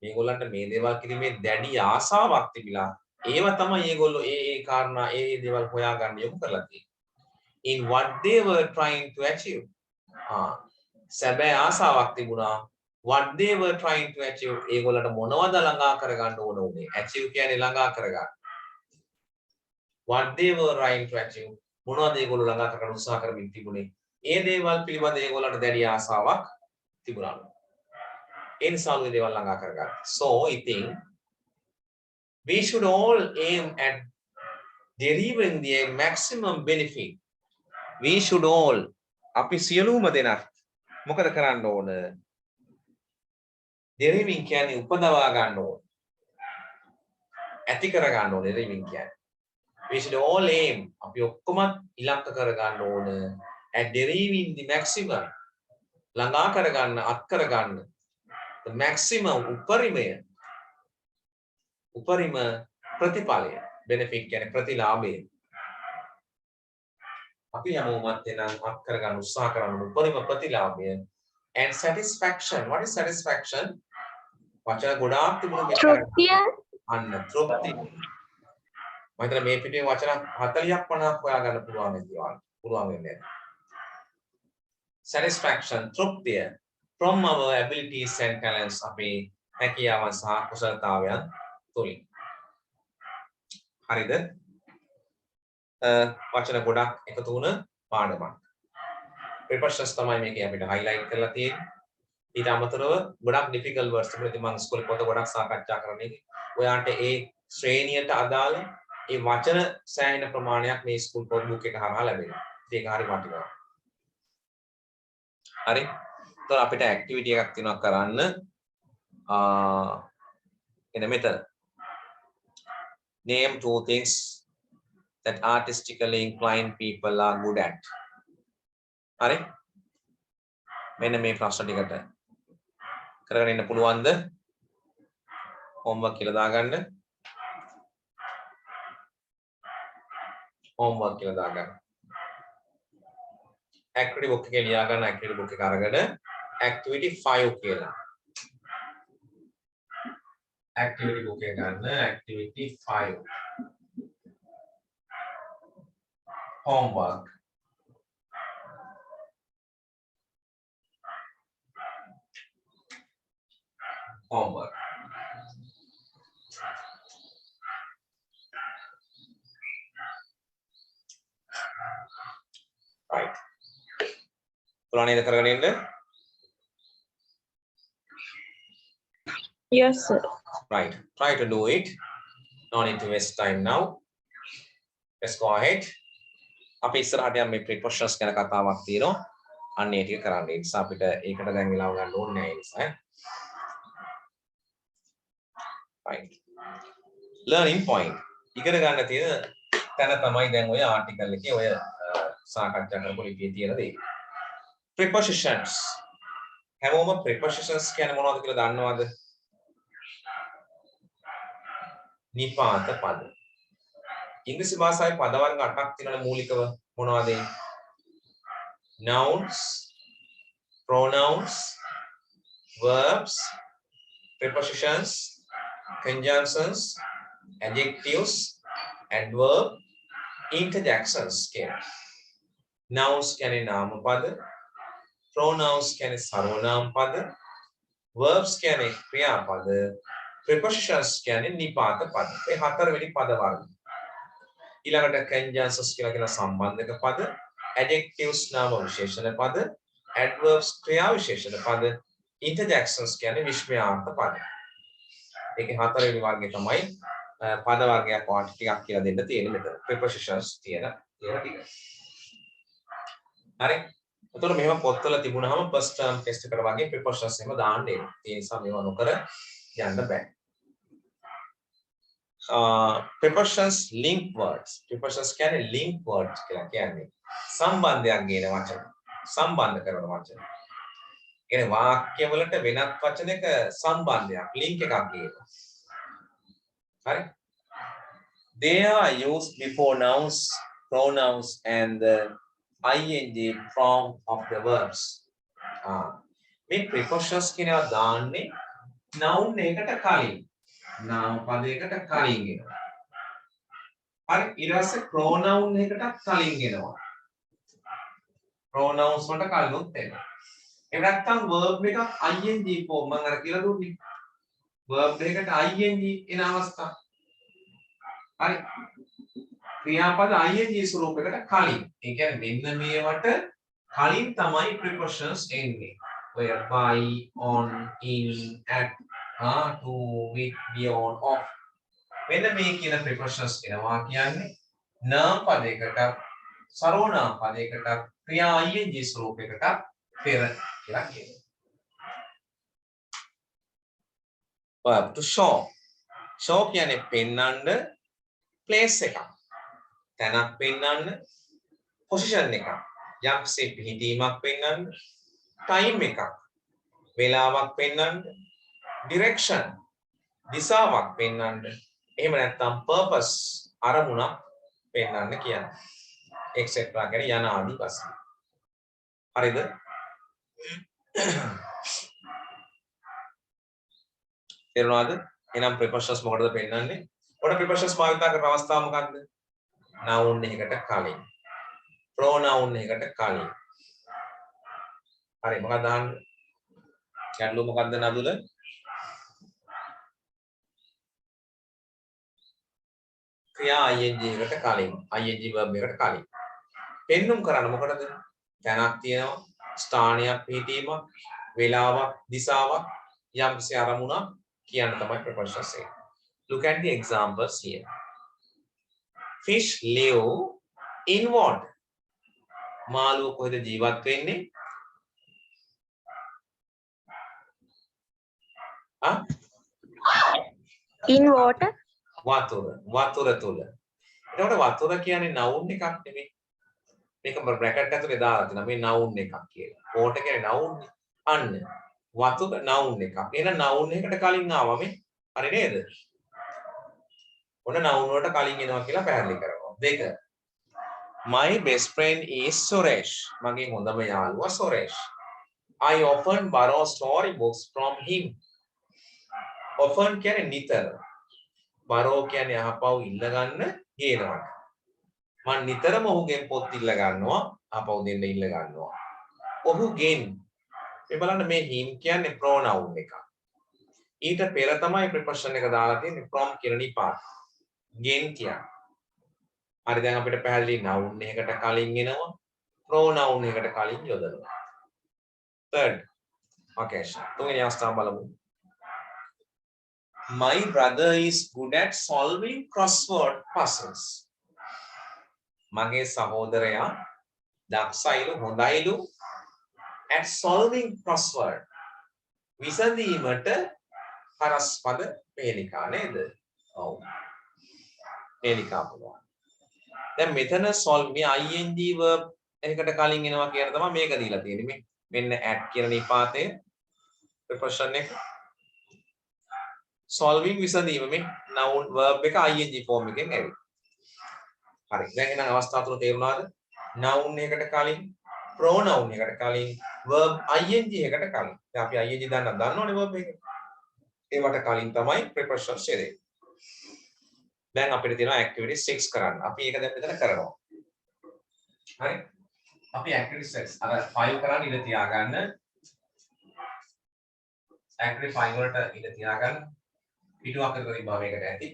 මේගොල්ලන්ට මේ දේවල් කිරීමේ දැඩි ආසාවක් තිබිලා ඒවා තමයි ඒගොල්ලෝ ඒ කාරණා ඒ දේවල් හොයාගන්න යොමු කරලා තියෙන්නේ. In what they were trying to achieve. සැබෑ ආසාවක් තිබුණා. What they were trying to achieve ඒගොල්ලන්ට මොනවද ළඟා කරගන්න ඕන උනේ? achieve කියන්නේ ළඟා කරගන්න. What they were trying to achieve මොනවද ඒගොල්ලෝ ළඟා කරගන්න උත්සාහ කරමින් තිබුණේ? ඒ දේවල් පිළිබඳ ඒගොල්ලන්ට දැඩි ආසාවක් තිබුණා. ඒ නිසා ඒ දේවල් ළඟා කරගන්න. So I think we should all aim at deriving the maximum benefit. We should all අපි සියලුම දෙනා මොකද කරන්න ඕන? deriving කියන්නේ උපදවා ගන්න ඕන. ඇති කර ගන්න ඕන deriving කියන්නේ. We should all aim අපි ඔක්කොම ඉලක්ක කර ගන්න ඕන at deriving the maximum ළඟා කර ගන්න අත් කර ගන්න the maximum උපරිම ප්‍රතිඵලය benefit කියන්නේ ප්‍රතිලාභය අපි හැමෝමත් එනම් අත් කර ගන්න උත්සාහ කරන උපරිම ප්‍රතිලාභය and satisfaction. What is satisfaction? වචන ගොඩාක් තිබුණා මේ තෘප්තිය අන්න තෘප්තිය. මම හිතන මේ පිටේ වචන 40ක් 50ක් හොයාගන්න පුළුවන් වෙන්නේ. Satisfaction තෘප්තිය from our abilities and talents අපේ හැකියාවන් සහ කුසලතාවයන් තුලින්. හරිද? වචන ගොඩක් එකතු වුණ පාඩමක්. prepositions තමයි මේකේ අපිට highlight කරලා තියෙන්නේ. ඊට අමතරව ගොඩක් difficult words තිබුණා. මම ඉස්කෝලේ පොත ගොඩක් සාකච්ඡා කරන්නේ. ඔයාලට ඒ ශ්‍රේණියට අදාළ ඒ වචන සෑහෙන ප්‍රමාණයක් මේ ස්කූල් පොත් බුක් එක හරහා ලැබෙනවා. ඒක හරි වටිනවා. හරි. එතකොට අපිට activity එකක් තියෙනවා කරන්න. එන මෙතන. Name two things that artistically inclined people are good at. හරි. මෙන්න මේ ප්‍රශ්න ටිකට කරගෙන ඉන්න පුළුවන්ද? homework කියලා දාගන්න. homework කියලා දාගන්න. activity book එකේ ලියා ගන්න activity book එක අරගෙන activity 5 කියලා. activity book එක ගන්න activity 5. homework. homework. Right. පුළුවන් නේද කරගෙන ඉන්න? Yes sir. Right. Try to do it. No need to waste time now. Let's go ahead. අපි ඉස්සරහට යම් මේ prepositions ගැන කතාවක් තියෙනවා. අන්න ඒ ටික කරන්න. ඒ නිසා අපිට ඒකට දැන් වෙලාව ගන්න ඕනේ නැහැ ඒ නිසා. Right. Learning point. ඉගෙන ගන්න තියෙන තැන තමයි දැන් ඔය ආටිකල් එකේ ඔය සාකච්ඡා කරපු ලිපියේ තියෙන දේ. Prepositions. හැමෝම prepositions කියන්නේ මොනවද කියලා දන්නවද? නිපාත පද. ඉංග්‍රීසි භාෂාවේ පද වර්ග 8ක් තියෙනවා මූලිකව මොනවද? Nouns, pronouns, verbs, prepositions, conjunctions, adjectives, adverb, interjections කියන්නේ. Nouns කියන්නේ නාම පද, pronouns කියන්නේ සර්වනාම පද, verbs කියන්නේ ක්‍රියාපද, prepositions කියන්නේ නිපාත පද. මේ හතරවෙනි පද වර්ග. ඊළඟට conjunctions කියලා කියන සම්බන්ධක පද, adjectives නාම විශේෂණ පද, adverbs ක්‍රියා විශේෂණ පද, interjections කියන්නේ විස්මයාර්ථ පද. ඒකේ හතරවෙනි වර්ගය තමයි පද වර්ගයක් වාට ටිකක් කියලා දෙන්න තියෙන්නේ මෙතන. prepositions තියෙන ටික. හරි. එතකොට මෙහෙම පොත්වල තිබුණාම first term test එකට වගේ prepositions එහෙම දාන්න එනවා. ඒ නිසා මේව නොකර යන්න බෑ. prepositions link words. prepositions කියන්නේ link words කියලා කියන්නේ සම්බන්ධයක් ගේන වචන. සම්බන්ධ කරන වචන. කියන්නේ වාක්‍ය වලට වෙනත් වචනයක සම්බන්ධයක් link එකක් ගේනවා. හරි. They are used before nouns, pronouns and the ing form of the verbs. මේ prepositions කියනවා දාන්නේ noun එකකට කලින්. නාම පදයකට කලින් එනවා. හරි ඊට පස්සේ pronoun එකටත් කලින් එනවා. pronouns වලට කලිනුත් එනවා. එහෙම නැත්නම් verb එකක් ing form මම අර කියලා දුන්නේ. verb එකකට ing එන අවස්ථා. හරි. ක්‍රියාපද ing ස්වරූපයකට කලින්. ඒ කියන්නේ මෙන්න මේවට කලින් තමයි prepositions එන්නේ. ඔය by, on, in, at, to, with, beyond, of. මෙන්න මේ කියන prepositions එනවා කියන්නේ නාම පදයකට සර්වනාම පදයකට ක්‍රියා ing ස්වරූපයකට පෙර කියලා කියනවා. verb to show. show කියන්නේ පෙන්වන්න place එකක්. තැනක් පෙන්වන්න position එකක්. යම්සේ පිහිටීමක් පෙන්වන්න time එකක්. වේලාවක් පෙන්වන්න direction දිශාවක් පෙන්වන්න. එහෙම නැත්නම් purpose අරමුණක් පෙන්වන්න කියන්නේ. etc. කියන්නේ යන ආදි වශයෙන්. හරිද? තේරුණාද? එහෙනම් prepositions මොකටද පෙන්වන්නේ? ඔන්න prepositions භාවිත කරන අවස්ථාව මොකක්ද? noun එකකට කලින්. pronoun එකට කලින්. හරි මොකක්ද අහන්නේ? ගැටලුව මොකක්ද නදුල? ක්‍රියා ing එකට කලින්. ing verb එකට කලින්. පෙන්눔 කරන්න මොකටද? තැනක් තියෙනවා, ස්ථානයක් පිහිටීමක්, වේලාවක්, දිශාවක්, යම්කිසි අරමුණක් කියන්න තමයි prepositions එක. Look at the examples here. Fish live in water. මාළුව කොහෙද ජීවත් වෙන්නේ? In water. වතුර තුල. එතකොට වතුර කියන්නේ noun එකක් නෙමෙයි. මේක බ්‍රැකට් ඇතුලේ දාලා තියෙනවා මේ noun එකක් කියලා. water කියන්නේ noun නේ. අන්න වතුර noun එකක්. එහෙනම් noun එකට කලින් ආවා මේ. හරි නේද? ඔන්න noun වලට කලින් එනවා කියලා පැහැදිලි කරනවා. දෙක. My best friend is Suresh. මගේ හොඳම යාළුවා Suresh. I often borrow storybooks from him. often කියන්නේ නිතර. borrow කියන්නේ අහපව් ඉල්ල ගන්න ගේනවා. මම නිතරම ඔහුගෙන් පොත් ඉල්ල ගන්නවා, අහපව් දෙන්න ඉල්ල ගන්නවා. ඔහුගෙන් මේ බලන්න මේ him කියන්නේ pronoun එකක්. ඊට පෙර තමයි preposition එක දාලා තියෙන්නේ from කියන නිපාත. ගෙන් කියන්නේ. හරි දැන් අපිට පැහැදිලි noun එකකට කලින් එනවා, pronoun එකට කලින් යොදනවා. third occasion. තුන්වෙනි අවස්ථාව බලමු. My brother is good at solving crossword puzzles. මගේ සහෝදරයා දක්ෂයිලු හොඳයිලු at solving crossword. විසඳීමට හරස්පද පේලිකා නේද? ඔව්. පේලිකා පුළුවන්. දැන් මෙතන solve මේ ing verb එකකට කලින් එනවා කියන තමයි මේක දීලා තියෙන්නේ. මේ මෙන්න at කියන නිපාතයේ preposition එක solving විසඳීම මේ noun verb එක ing form එකෙන් ඇවිත්. හරි. දැන් එහෙනම් අවස්ථාව තුන තේරුණාද? noun එකට කලින්, pronoun එකට කලින්, verb ing එකට කලින්. දැන් අපි ing දන්නවනේ verb එක. ඒවට කලින් තමයි prepositions එන්නේ. දැන් අපිට තියෙනවා activity 6 කරන්න. අපි ඒක දැන් මෙතන කරනවා. හරි. අපි activity 6 අර 5 කරන්න ඉඳ තියාගන්න. activity 5 වලට ඉඳ තියාගන්න. පිටුවක් කරලා තිබ්බා මේකට ඇති.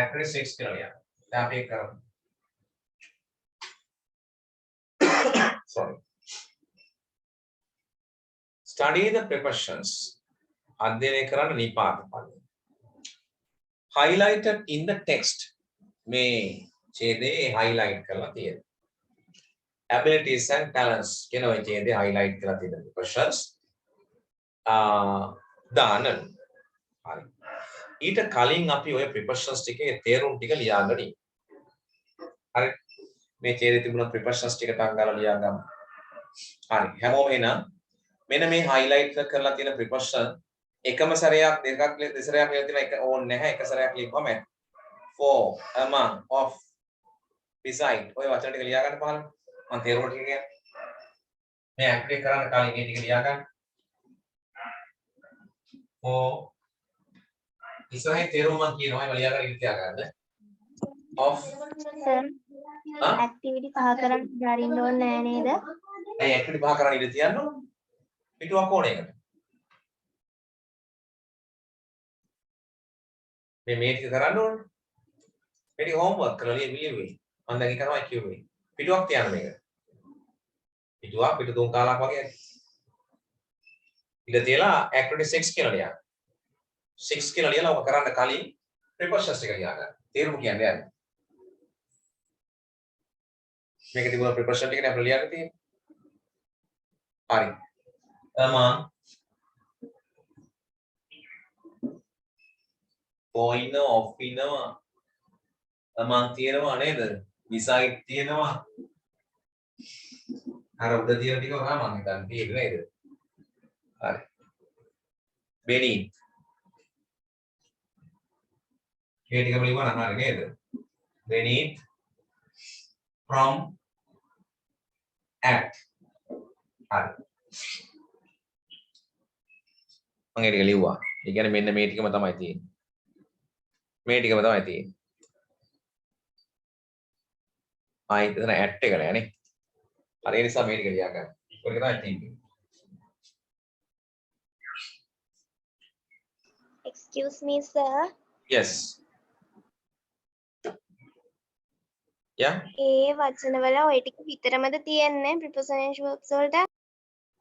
activity 6 කියලා ලියන්න. දැන් අපි ඒක කරමු. Sorry. Study the prepositions. අධ්‍යයනය කරන්න නිපාත පද. Highlighted in the text. මේ ඡේදයේ highlight කරලා තියෙනවා. Abilities and talents කියන ওই ඡේදයේ highlight කරලා තියෙන prepositions. දාන්න. හරි. ඊට කලින් අපි ওই prepositions ටිකේ තේරුම් ටික ලියාගන්න ඉන්නේ. හරි. මේ ඡේදයේ තිබුණ prepositions ටික ටංගාලා ලියාගමු. හරි. හැමෝම එන මෙන්න මේ highlight කරලා තියෙන preposition එකම සැරයක් දෙකක් දෙසරයක් ලියලා තියෙන එක ඕනේ නැහැ. එක සැරයක් ලියපුවම ඇති. for, among, of, beside ඔය වචන ටික ලියා ගන්න පහළ. මම තේරුම ටික කියන්නේ. මේ ඇක්ටිවේට් කරන්න කලින් මේ ටික ලියා ගන්න. for ඉස්සරහින් තේරුම මම කියනවා. ඒක ලියා ගන්න ඉන්න තියා ගන්න. of සර් ආ ඇක්ටිවිටි පහ කරන් දරින්න ඕනේ නෑ නේද? ඇයි ඇක්ටිවිටි පහ කරන්න ඉඳ තියන්න ඕන? පිටුවක් ඕනේ එකට. මේ ටික කරන්න ඕනේ. මේ ටික හෝම්වර්ක් කරලා ලියුවේ. මම දැන් ඒක තමයි කිව්වේ. පිටුවක් තියන්න මේක. පිටුවක් පිටු තුන් කාලක් වගේ ඉඳ තියලා ඇක්ටිවිටි 6 කියලා ලියන්න. 6 කියලා ලියලා ඔක කරන්න කලින් ප්‍රෙපොසිෂන්ස් ටික ලියා ගන්න. තේරුම කියන්නේ යන්නේ. මේක තිබුණා ප්‍රෙපොසිෂන් ටිකනේ අපිට ලියන්න තියෙන්නේ. හරි. among point off ඉනවා among තියෙනවා නේද? beside තියෙනවා. අර උඩ තියෙන ටික ඔයා මම හිතන්නේ තියෙන්නේ නේද? හරි. beneath මේ ටිකම ලියුවා නම් හරි නේද? beneath from at හරි. මම ඒක ලියුවා. ඒ කියන්නේ මෙන්න මේ ටිකම තමයි තියෙන්නේ. මේ ටිකම තමයි තියෙන්නේ. ආයි එතන at එක නෑ නේ. හරි ඒ නිසා මේ ටික ලියා ගන්න. ඔක තමයි තියෙන්නේ. Excuse me sir. Yes. Yeah. ඒ වචනවල ওই ටික විතරමද තියෙන්නේ preposition verbs වලට?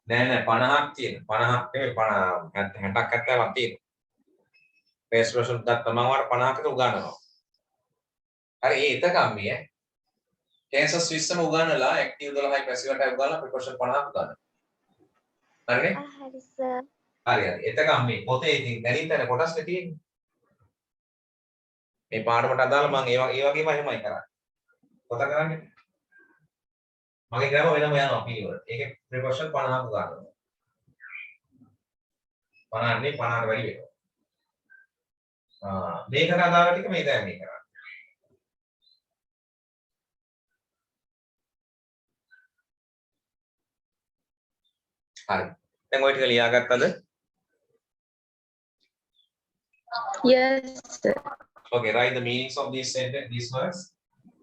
නෑ 50ක් තියෙනවා. 50ක් නෙමෙයි 60ක් 70ක් තියෙනවා. බේස් ප්‍රොෆෙෂන් ගත්තම මම වට 50කට උගන්වනවා. හරි ඒ එතකම් මේ කේසස් 20ම උගන්වලා ඇක්ටිව් 12යි පැසිව් 8යි උගන්වලා ප්‍රොෆෙෂන් 50ක් උගන්වනවා. හරිනේ? හරි සර්. හරි. එතකම් මේ පොතේ ඉතින් දැනින් කොටස්නේ තියෙන්නේ. මේ පාඩමට අදාළ මම ඒ වගේම එහෙමයි කරන්නේ. පොත කරන්නේ. මගේ ග්‍රෑම වෙනම යනවා පිළිවෙල. ඒකේ ප්‍රොෆෙෂන් 50ක් උගන්වනවා. 50 නේ 50ට වැඩි වෙනවා. මේකට අදාළ ටික මේ දැන් මේ කරන්නේ. හරි. දැන් ඔය ටික ලියාගත්තද? Yes, sir. Okay, write the meanings of these sentence, these words.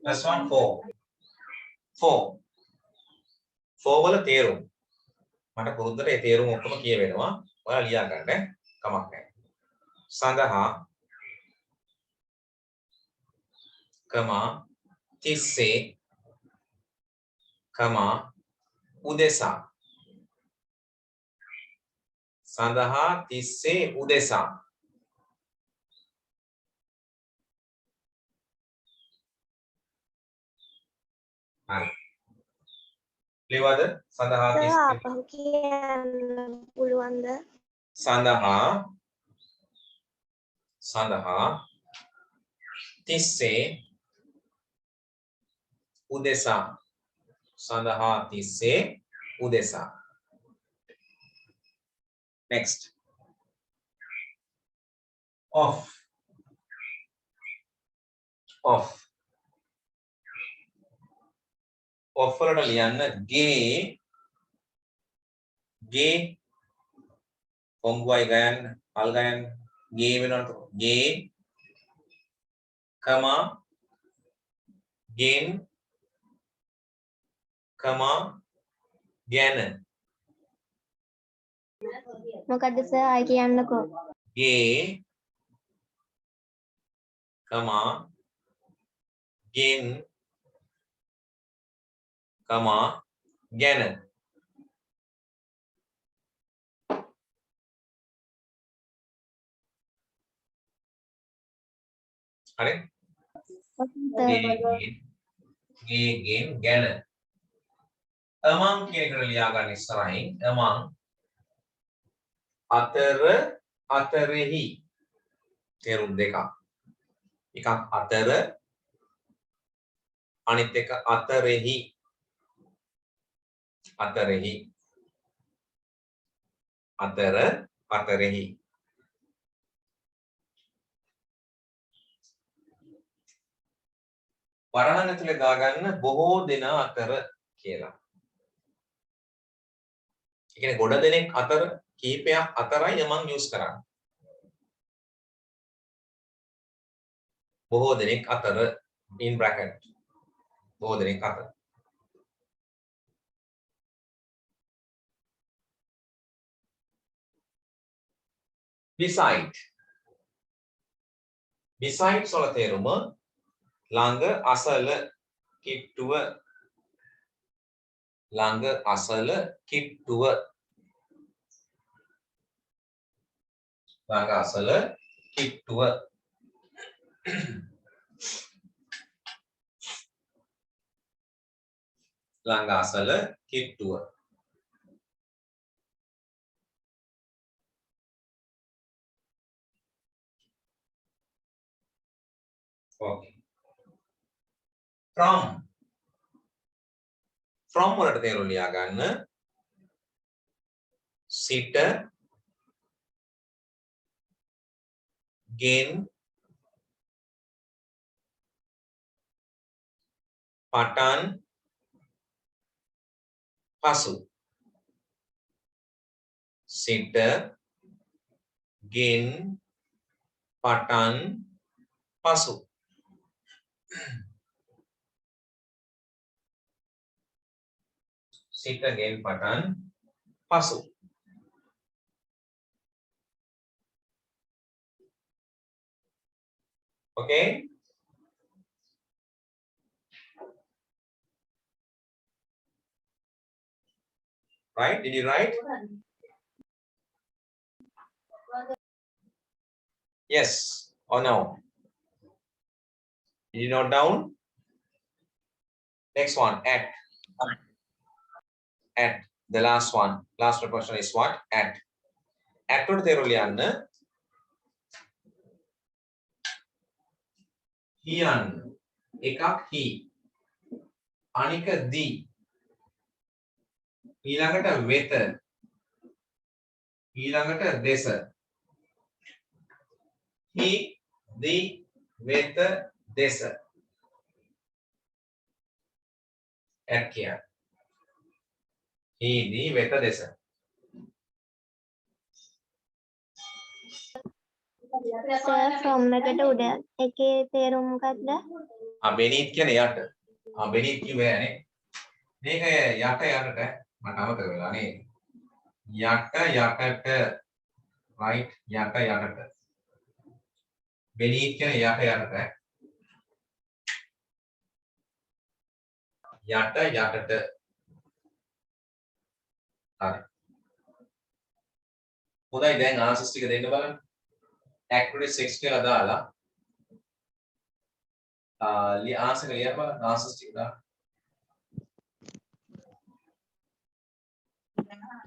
First one, for. For. For වල තේරුම. මට පුරුද්දට ඒ තේරුම ඔක්කොම කියවෙනවා. ඔයාලා ලියා ගන්න කමක් නැහැ. සඳහා කමා තිස්සේ කමා උදෙසා සඳහා තිස්සේ උදෙසා හරි ලියවද සඳහා සර් තිස්සේ ආපහු කියන්න පුළුවන්ද? සඳහා තිස්සේ උදෙසා සඳහා තිස්සේ උදෙසා next off off off වලට ලියන්න ගේ පොංගුවයි ගයන්න අල් ගයන්න ගේ වෙනවද ගේ කමා ගෙන් කමා ගැන මොකද්ද සර් ආයි කියන්නකෝ. ගේ කමා ගෙන් කමා ගැන හරි ගෙන් ගැන among කියන එකට ලියා ගන්න ඉස්සරහින් among අතර අතරෙහි තේරුම් දෙකක් එකක් අතර අනිත් එක අතරෙහි අතරෙහි අතර අතරෙහි වරහන් ඇතුලේ දාගන්න බොහෝ දෙනා අතර කියලා. ඒ කියන්නේ ගොඩ දෙනෙක් අතර කීපයක් අතරයි among use කරන්නේ. බොහෝ දෙනෙක් අතර in bracket බොහෝ දෙනෙක් අතර. beside besides වල තේරුම ළඟ අසල කිට්ටුව ළඟ අසල කිට්ටුව ළඟ අසල කිට්ටුව ළඟ අසල කිට්ටුව okay from වලට තේරුම් ලියා ගන්න සිට ගෙන් පටන් පසු සිට ගෙන් පටන් පසු සිට ගෙන් පටන් පසු okay right did you write yes or no did you note down next one at the last one last preposition is what at වලට තේරුම් ලියන්න හියන් එකක් හි අනික දී ඊළඟට වෙත ඊළඟට දෙස හි දී වෙත දෙස at කියන්නේ හි දී වෙත දෙස සර් from එකට උඩ එකේ තේරුම මොකක්ද? beneath කියන්නේ යට beneath කිව්වේ නේ මේක යට යටට මට අමතක වෙලා නේ යට යටට right යට යටට beneath කියන්නේ යට යටට යට යටට හරි හොඳයි දැන් ආන්සර්ස් ටික දෙන්න බලන්න activity 6 කියලා දාලා ආන්සර් ලියන්න බලන්න ආන්සර්ස් ටික දාලා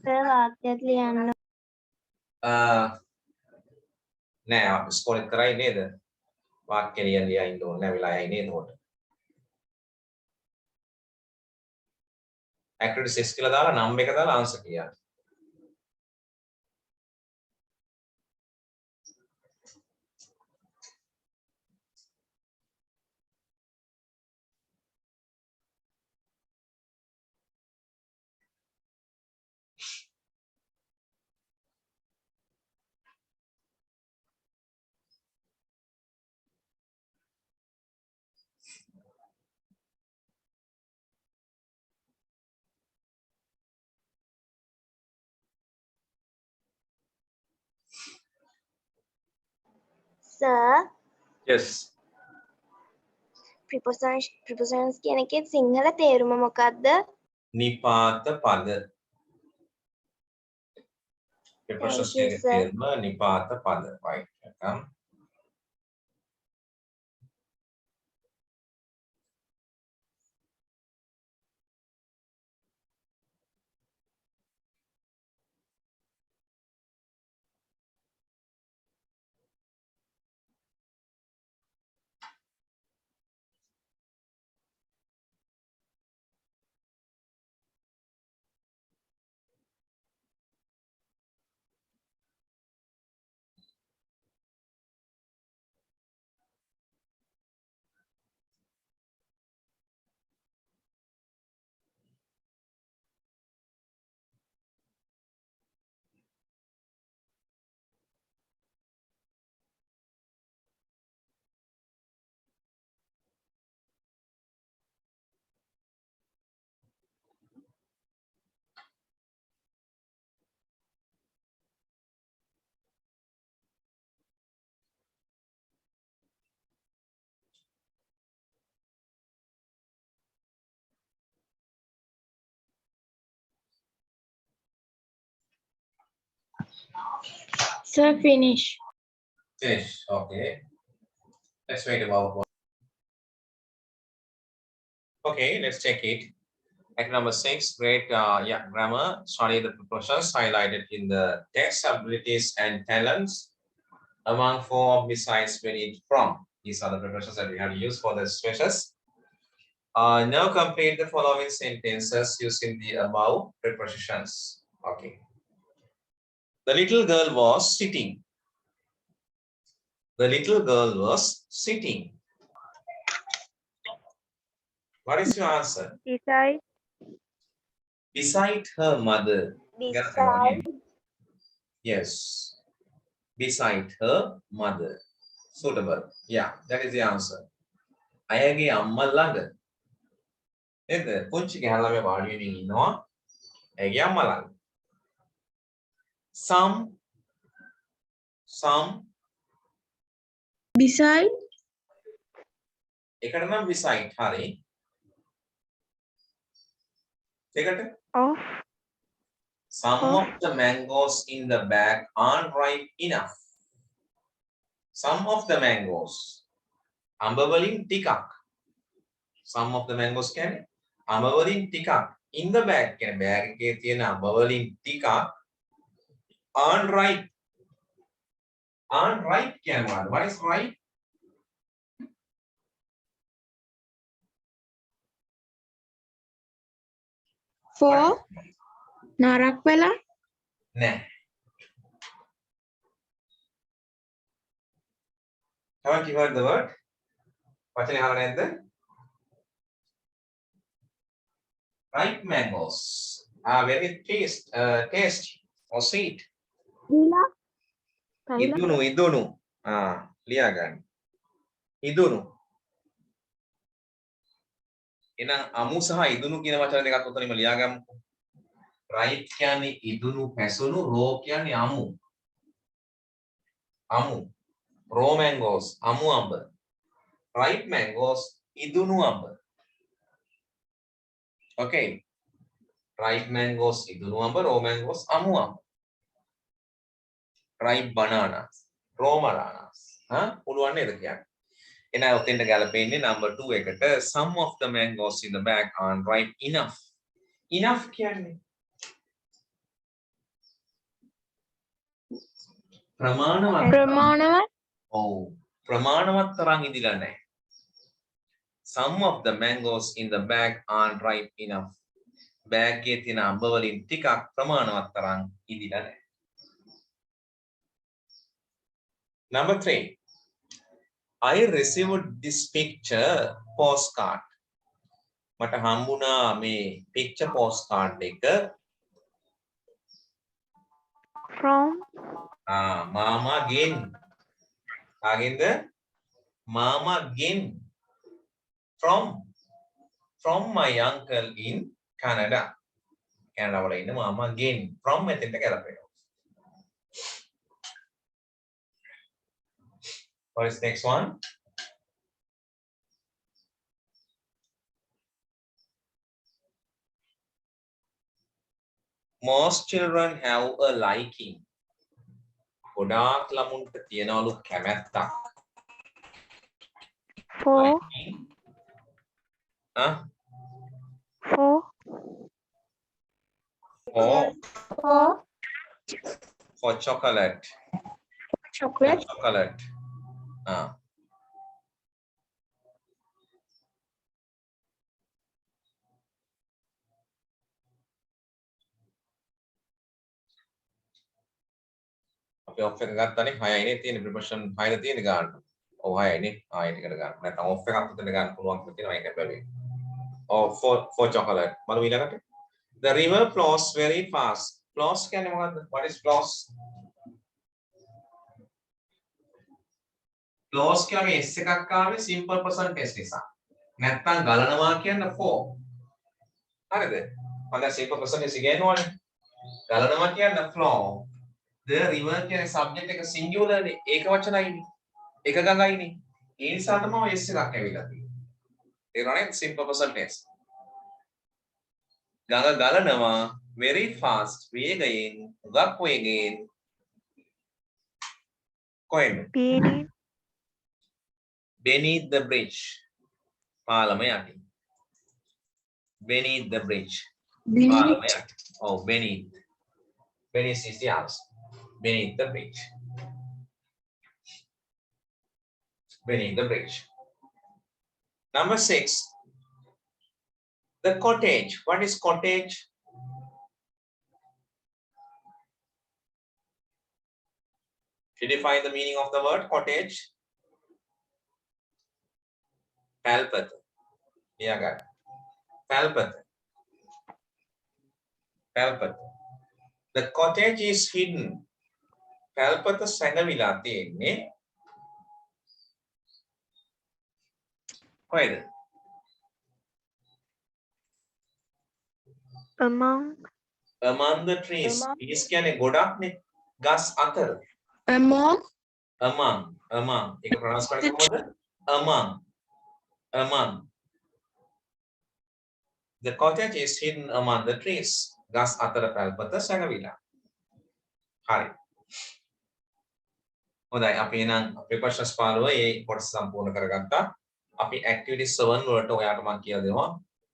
සර් වාක්‍යයක් ලියන්න. නෑ ස්කෝල් කරයි නේද වාක්‍ය ලියලා ඉන්න ඕනේ නෑ වෙලා යයි නේද උඩ activity 6 කියලා දාලා නම් එක දාලා ආන්සර් කියන්න සර් yes prepositions කියන එකේ සිංහල තේරුම මොකක්ද? නිපාත පද prepositions Thank you, කියන sir. තේරුම නිපාත පද right එකම් Sir, finish. Finish. Okay. Let's wait about one. Okay, let's check it. Act number 6, great grammar. Study the prepositions highlighted in the text. Abilities and talents. Among 4 besides where it from. These are the prepositions that we have used for the stretches. Now complete the following sentences using the above prepositions. Okay. The little girl was sitting. The little girl was sitting. What is your answer? Beside. Beside her mother. beside Yes. Beside her mother. Suitable. Yeah, that is the answer. අයගේ අම්මා ළඟ. නේද? පුංචි ගහලා මේ වාඩි වෙමින් ඉන්නවා. ඇගේ අම්මා ළඟ. Some Beside. එකට නම් beside හරි. එකට Of. some of the mangoes in the bag aren't ripe enough. Some of the mangoes. අඹ වලින් ටිකක්. Some of the mangoes කියන්නේ අඹ වලින් ටිකක්. In the bag කියන්නේ bag එකේ තියෙන අඹ වලින් ටිකක් aren't ripe. Aren't ripe කියන්නේ මොනවද? What is ripe? For. නරක් වෙලා. නෑ. Haven't you heard the word? වචනේ අහලා නැද්ද? Ripe mangoes are very tasty or sweet. දීලා. ඉදුණු. ලියා ගන්න. ඉදුණු. එහෙනම් අමු සහ ඉදුණු කියන වචන දෙකක් උතනින්ම ලියා ගමුකෝ. ripe කියන්නේ ඉදුණු පැසුණු, raw කියන්නේ අමු. අමු. raw mangoes අමු අඹ. ripe mangoes ඉදුණු අඹ. Okay. ripe mangoes idunu amba, raw mangoes amu amba. ripe bananas, raw bananas. පුළුවන් නේද කියන්නේ? එහෙනම් ඔතෙන්ට ගැලපෙන්නේ number 2 එකට some of the mangoes in the bag aren't ripe enough. enough කියන්නේ ප්‍රමාණවත්. ඔව්. ප්‍රමාණවත් තරම් ඉදිලා නැහැ. Some of the mangoes in the bag aren't ripe enough. Bag එකේ තියෙන අඹ වලින් ටිකක් ප්‍රමාණවත් තරම් ඉදිලා නැහැ. Number 3. I received this picture postcard. මට හම්බුණා මේ picture postcard එක. From. මාමාගෙන්. කාගෙන්ද? මාමාගෙන්. From my uncle in Canada. Canada වල ඉන්න මාමාගෙන්. From මෙතෙන්ට ගැලපෙනවා. What is next one? Most children have a liking. ගොඩාක් ළමුන්ට තියනවලු කැමැත්තක්. For. For chocolate. chocolate. Chocolate. අපි ඔෆ් එක ගත්තානේ 6යිනේ තියෙන ප්‍රොපෝෂන් 6ද තියෙන ගන්න. ඔව් 6යිනේ. ආයෙත් එකට ගන්න. නැත්නම් ඔෆ් එකක් උතන ගන්න පුළුවන් කියලා තියෙනවා ඒක බැලුවේ. Oh, for chocolate. බලමු ඊළඟට. The river flows very fast. Flows කියන්නේ මොකද්ද? What is flows? Flows කියන්නේ s එකක් ආවේ simple present tense නිසා. නැත්නම් ගලනවා කියන for. හරිද? මම simple present tense ඉගෙනනවානේ. ගලනවා කියන flow. The river කියන්නේ subject එක singular නේ. ඒක වචනයිනේ. එක ගඟයිනේ. ඒ නිසා තමයි s එකක් ඇවිල්ලා තියෙන්නේ. තේරුණානේ? simple present tense. ගඟ ගලනවා very fast වේගයෙන්, උගක් වේගයෙන් කොහෙන්ද? beneath, beneath the bridge. පාලම යටින්. beneath the bridge. පාලම යටින්. Oh, beneath. Beneath is the answer. Beneath the bridge. Beneath the bridge. Number 6. The cottage. What is cottage? Did you find the meaning of the word cottage? Palpata. Yeah, got it. Palpata. Palpata. The cottage is hidden. Palpata සැඟවිලා තියෙන්නේ. කොහෙද? Among the trees. Trees කියන්නේ ගොඩක්නේ. ගස් අතර. among Among. ඒක pronounce කරන්නේ කොහොමද? Among. The cottage is hidden among the trees. ගස් අතර පැල්පත සැඟවිලා. හරි. හොඳයි අපි එහෙනම් අපේ ප්‍රශ්න ස්පාරුව මේ කොටස සම්පූර්ණ කරගත්තා. අපි activity 7 වලට ඔයාට මම කියලා දෙනවා.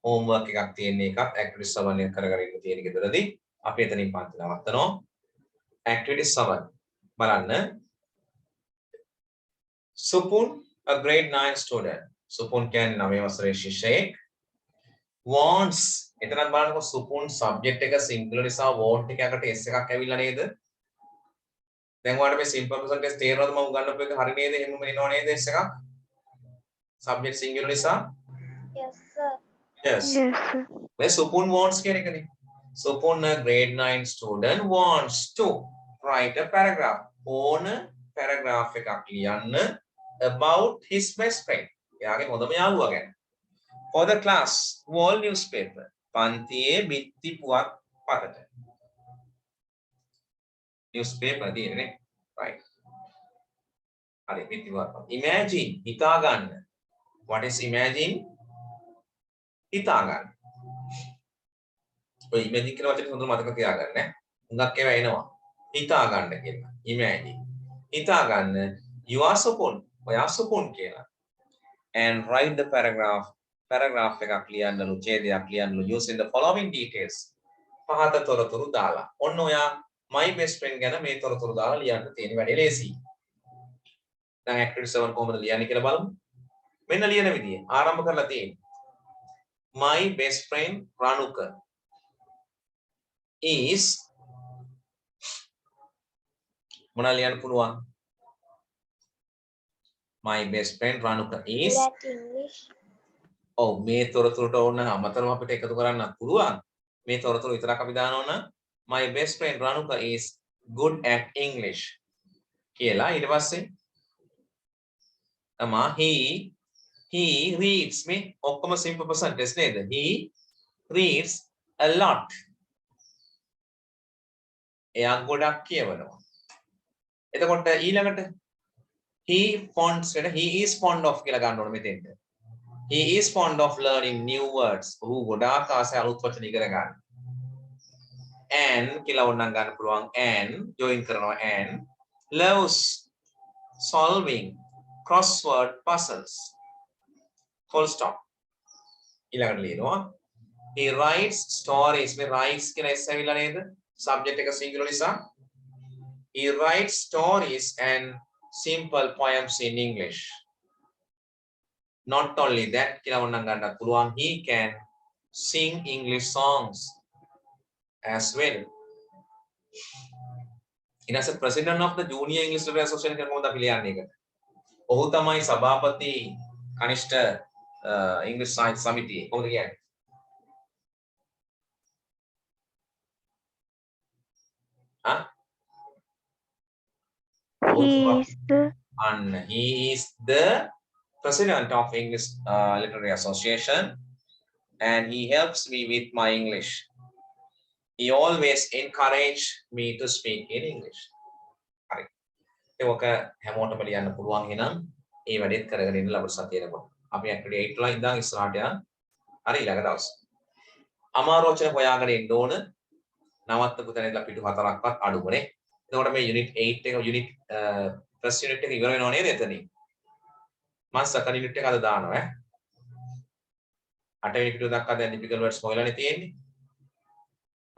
homework එකක් තියෙන එකත් activity 7 එක කරගෙන ඉන්න තියෙන ගෙදරදී අපි එතනින් පන්ති නවත්තනවා. activity 7 බලන්න. Supun, a grade 9 student. Supun කියන්නේ 9 වසරේ ශිෂ්‍යයෙක්. wants එතනත් බලන්නකො supun subject එක singular නිසා want එකකට s එකක් ඇවිල්ලා නේද? දැන් ඔයාලට මේ simple present tense තේරෙනවද මම උගන්වපු එක හරි නේද? එහෙමම එනවා නේද s එකක්? subject singular නිසා? Yes, sir. Yes. yes, sir. මේ supun wants කියන එකනේ. Supun, a grade 9 student, wants to write a paragraph. ඕන paragraph එකක් ලියන්න about his best friend. එයාගේ හොඳම යාළුවා ගැන. For the class wall newspaper. පන්තියේ බිත්ති පුවත් පතට. newspaper තියෙන්නේ. Right. හරි බිත්ති පුවත් පත. Imagine හිතා ගන්න. What is imagine? හිතා ගන්න. ඔය imagine කියන වචනේ හොඳට මතක තියාගන්න ඈ. හුඟක් ඒවා එනවා. හිතා ගන්න කියලා. Imagine. හිතා ගන්න. You are supun. ඔයා supun කියලා. And write the paragraph එකක් ලියන්නලු ඡේදයක් ලියන්නලු using the following details. පහත තොරතුරු දාලා. ඔන්න ඔයා my best friend ගැන මේ තොරතුරු දාලා ලියන්න තියෙන වැඩේ ලේසියි. දැන් activity 7 කොහොමද ලියන්නේ කියලා බලමු. මෙන්න ලියන විදිය. ආරම්භ කරලා තියෙන්නේ. My best friend Ranuka is මොනවා ලියන්න පුළුවන්? My best friend Ranuka is That English. ඔව් මේ තොරතුරට ඕන අමතරව අපිට එකතු කරන්නත් පුළුවන්. මේ තොරතුරු විතරක් අපි දානවා නම් my best friend Ranuka is good at English කියලා ඊට පස්සේ he reads මේ ඔක්කොම simple present tense නේද? He reads a lot. එයා ගොඩක් කියවනවා. එතකොට ඊළඟට he is fond of කියලා ගන්න ඕනේ මෙතෙන්ට. He is fond of learning new words. ඔහු ගොඩාක් ආසයි අලුත් වචන ඉගෙන ගන්න. And කියලා ඕනනම් ගන්න පුළුවන් and join කරනවා and loves solving crossword puzzles. Full stop. ඊළඟට ලියනවා he writes stories. මේ writes කියලා s ඇවිල්ලා නේද? subject එක singular නිසා he writes stories and simple poems in English. Not only that, කියලා වුණනම් ගන්නත් පුළුවන් he can sing English songs as well. ඊනස president of the Junior English Literature Association කියන මොකද අපි ලියන්නේ ඒකට. ඔහු තමයි සභාපති කනිෂ්ඨ English Science සමිතියේ. කොහොමද කියන්නේ? He is the president of English Literary Association and he helps me with my English. He always encouraged me to speak in English. හරි. ඒක හැමෝටම ලියන්න පුළුවන් එහෙනම් ඒ වැඩේත් කරගෙන ඉන්න ලබන සතියේනකොට. අපි activity 8 වල ඉඳන් ඉස්සරහට යන හරි ඊළඟ දවස්. අමාරු වචන හොයාගෙන ඉන්න ඕන. නවත්තපු තැන ඉඳලා පිටු 4ක්වත් අඩුමනේ. එතකොට මේ unit 8 එක unit ෆස්ට් යුනිට් එක ඉවර වෙනව නේද එතනින් මම සෙකන්ඩ් යුනිට් එක අද දානවා ඈ 8 වෙනි පිටුව දක්වා දැන් ටිපිකල් වර්ඩ්ස් හොයලානේ තියෙන්නේ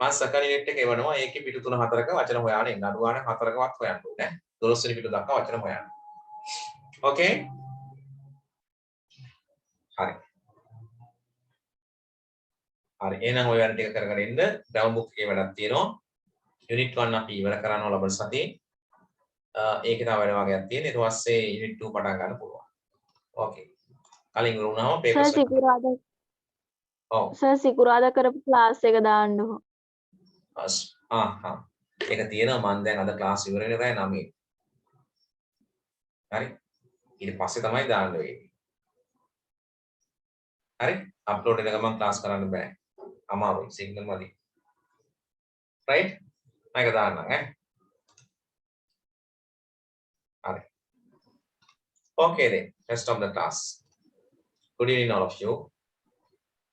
මම සෙකන්ඩ් යුනිට් එක එවනවා ඒකේ පිටු 3-4ක වචන හොයාගෙන ඉන්න අඩු ගානේ 4කවත් හොයන්න ඕනේ 12 වෙනි පිටුව දක්වා වචන හොයන්න ඕකේ හරි හරි එහෙනම් ඔය වැඩ ටික කරගෙන ඉන්න ඩවුන් බුක් එකේ වැඩක් තියෙනවා යුනිට් 1 අපි ඉවර කරනවා ලබන සතියේ ඒකේ තව වැඩ වගේක් තියෙන ඊට පස්සේ යුනිට් 2 පටන් ගන්න පුළුවන් ඕකේ කලින් ඉවර වුණාම පේපර්ස් සර් සිකුරාදා ඔව් සර් සිකුරාදා කරපු ක්ලාස් එක දාන්න ඕන. ඒක තියෙනවා මම දැන් අද ක්ලාස් ඉවර වෙන රෑ 9 හරි ඊට පස්සේ තමයි දාන්න වෙන්නේ හරි අප්ලෝඩ් වෙන ගමන් ක්ලාස් කරන්න බෑ අමාරුයි සිග්නල් මදි රයිට් මම ඒක දාන්නම් ඈ හරි okay then rest of the class good evening all of you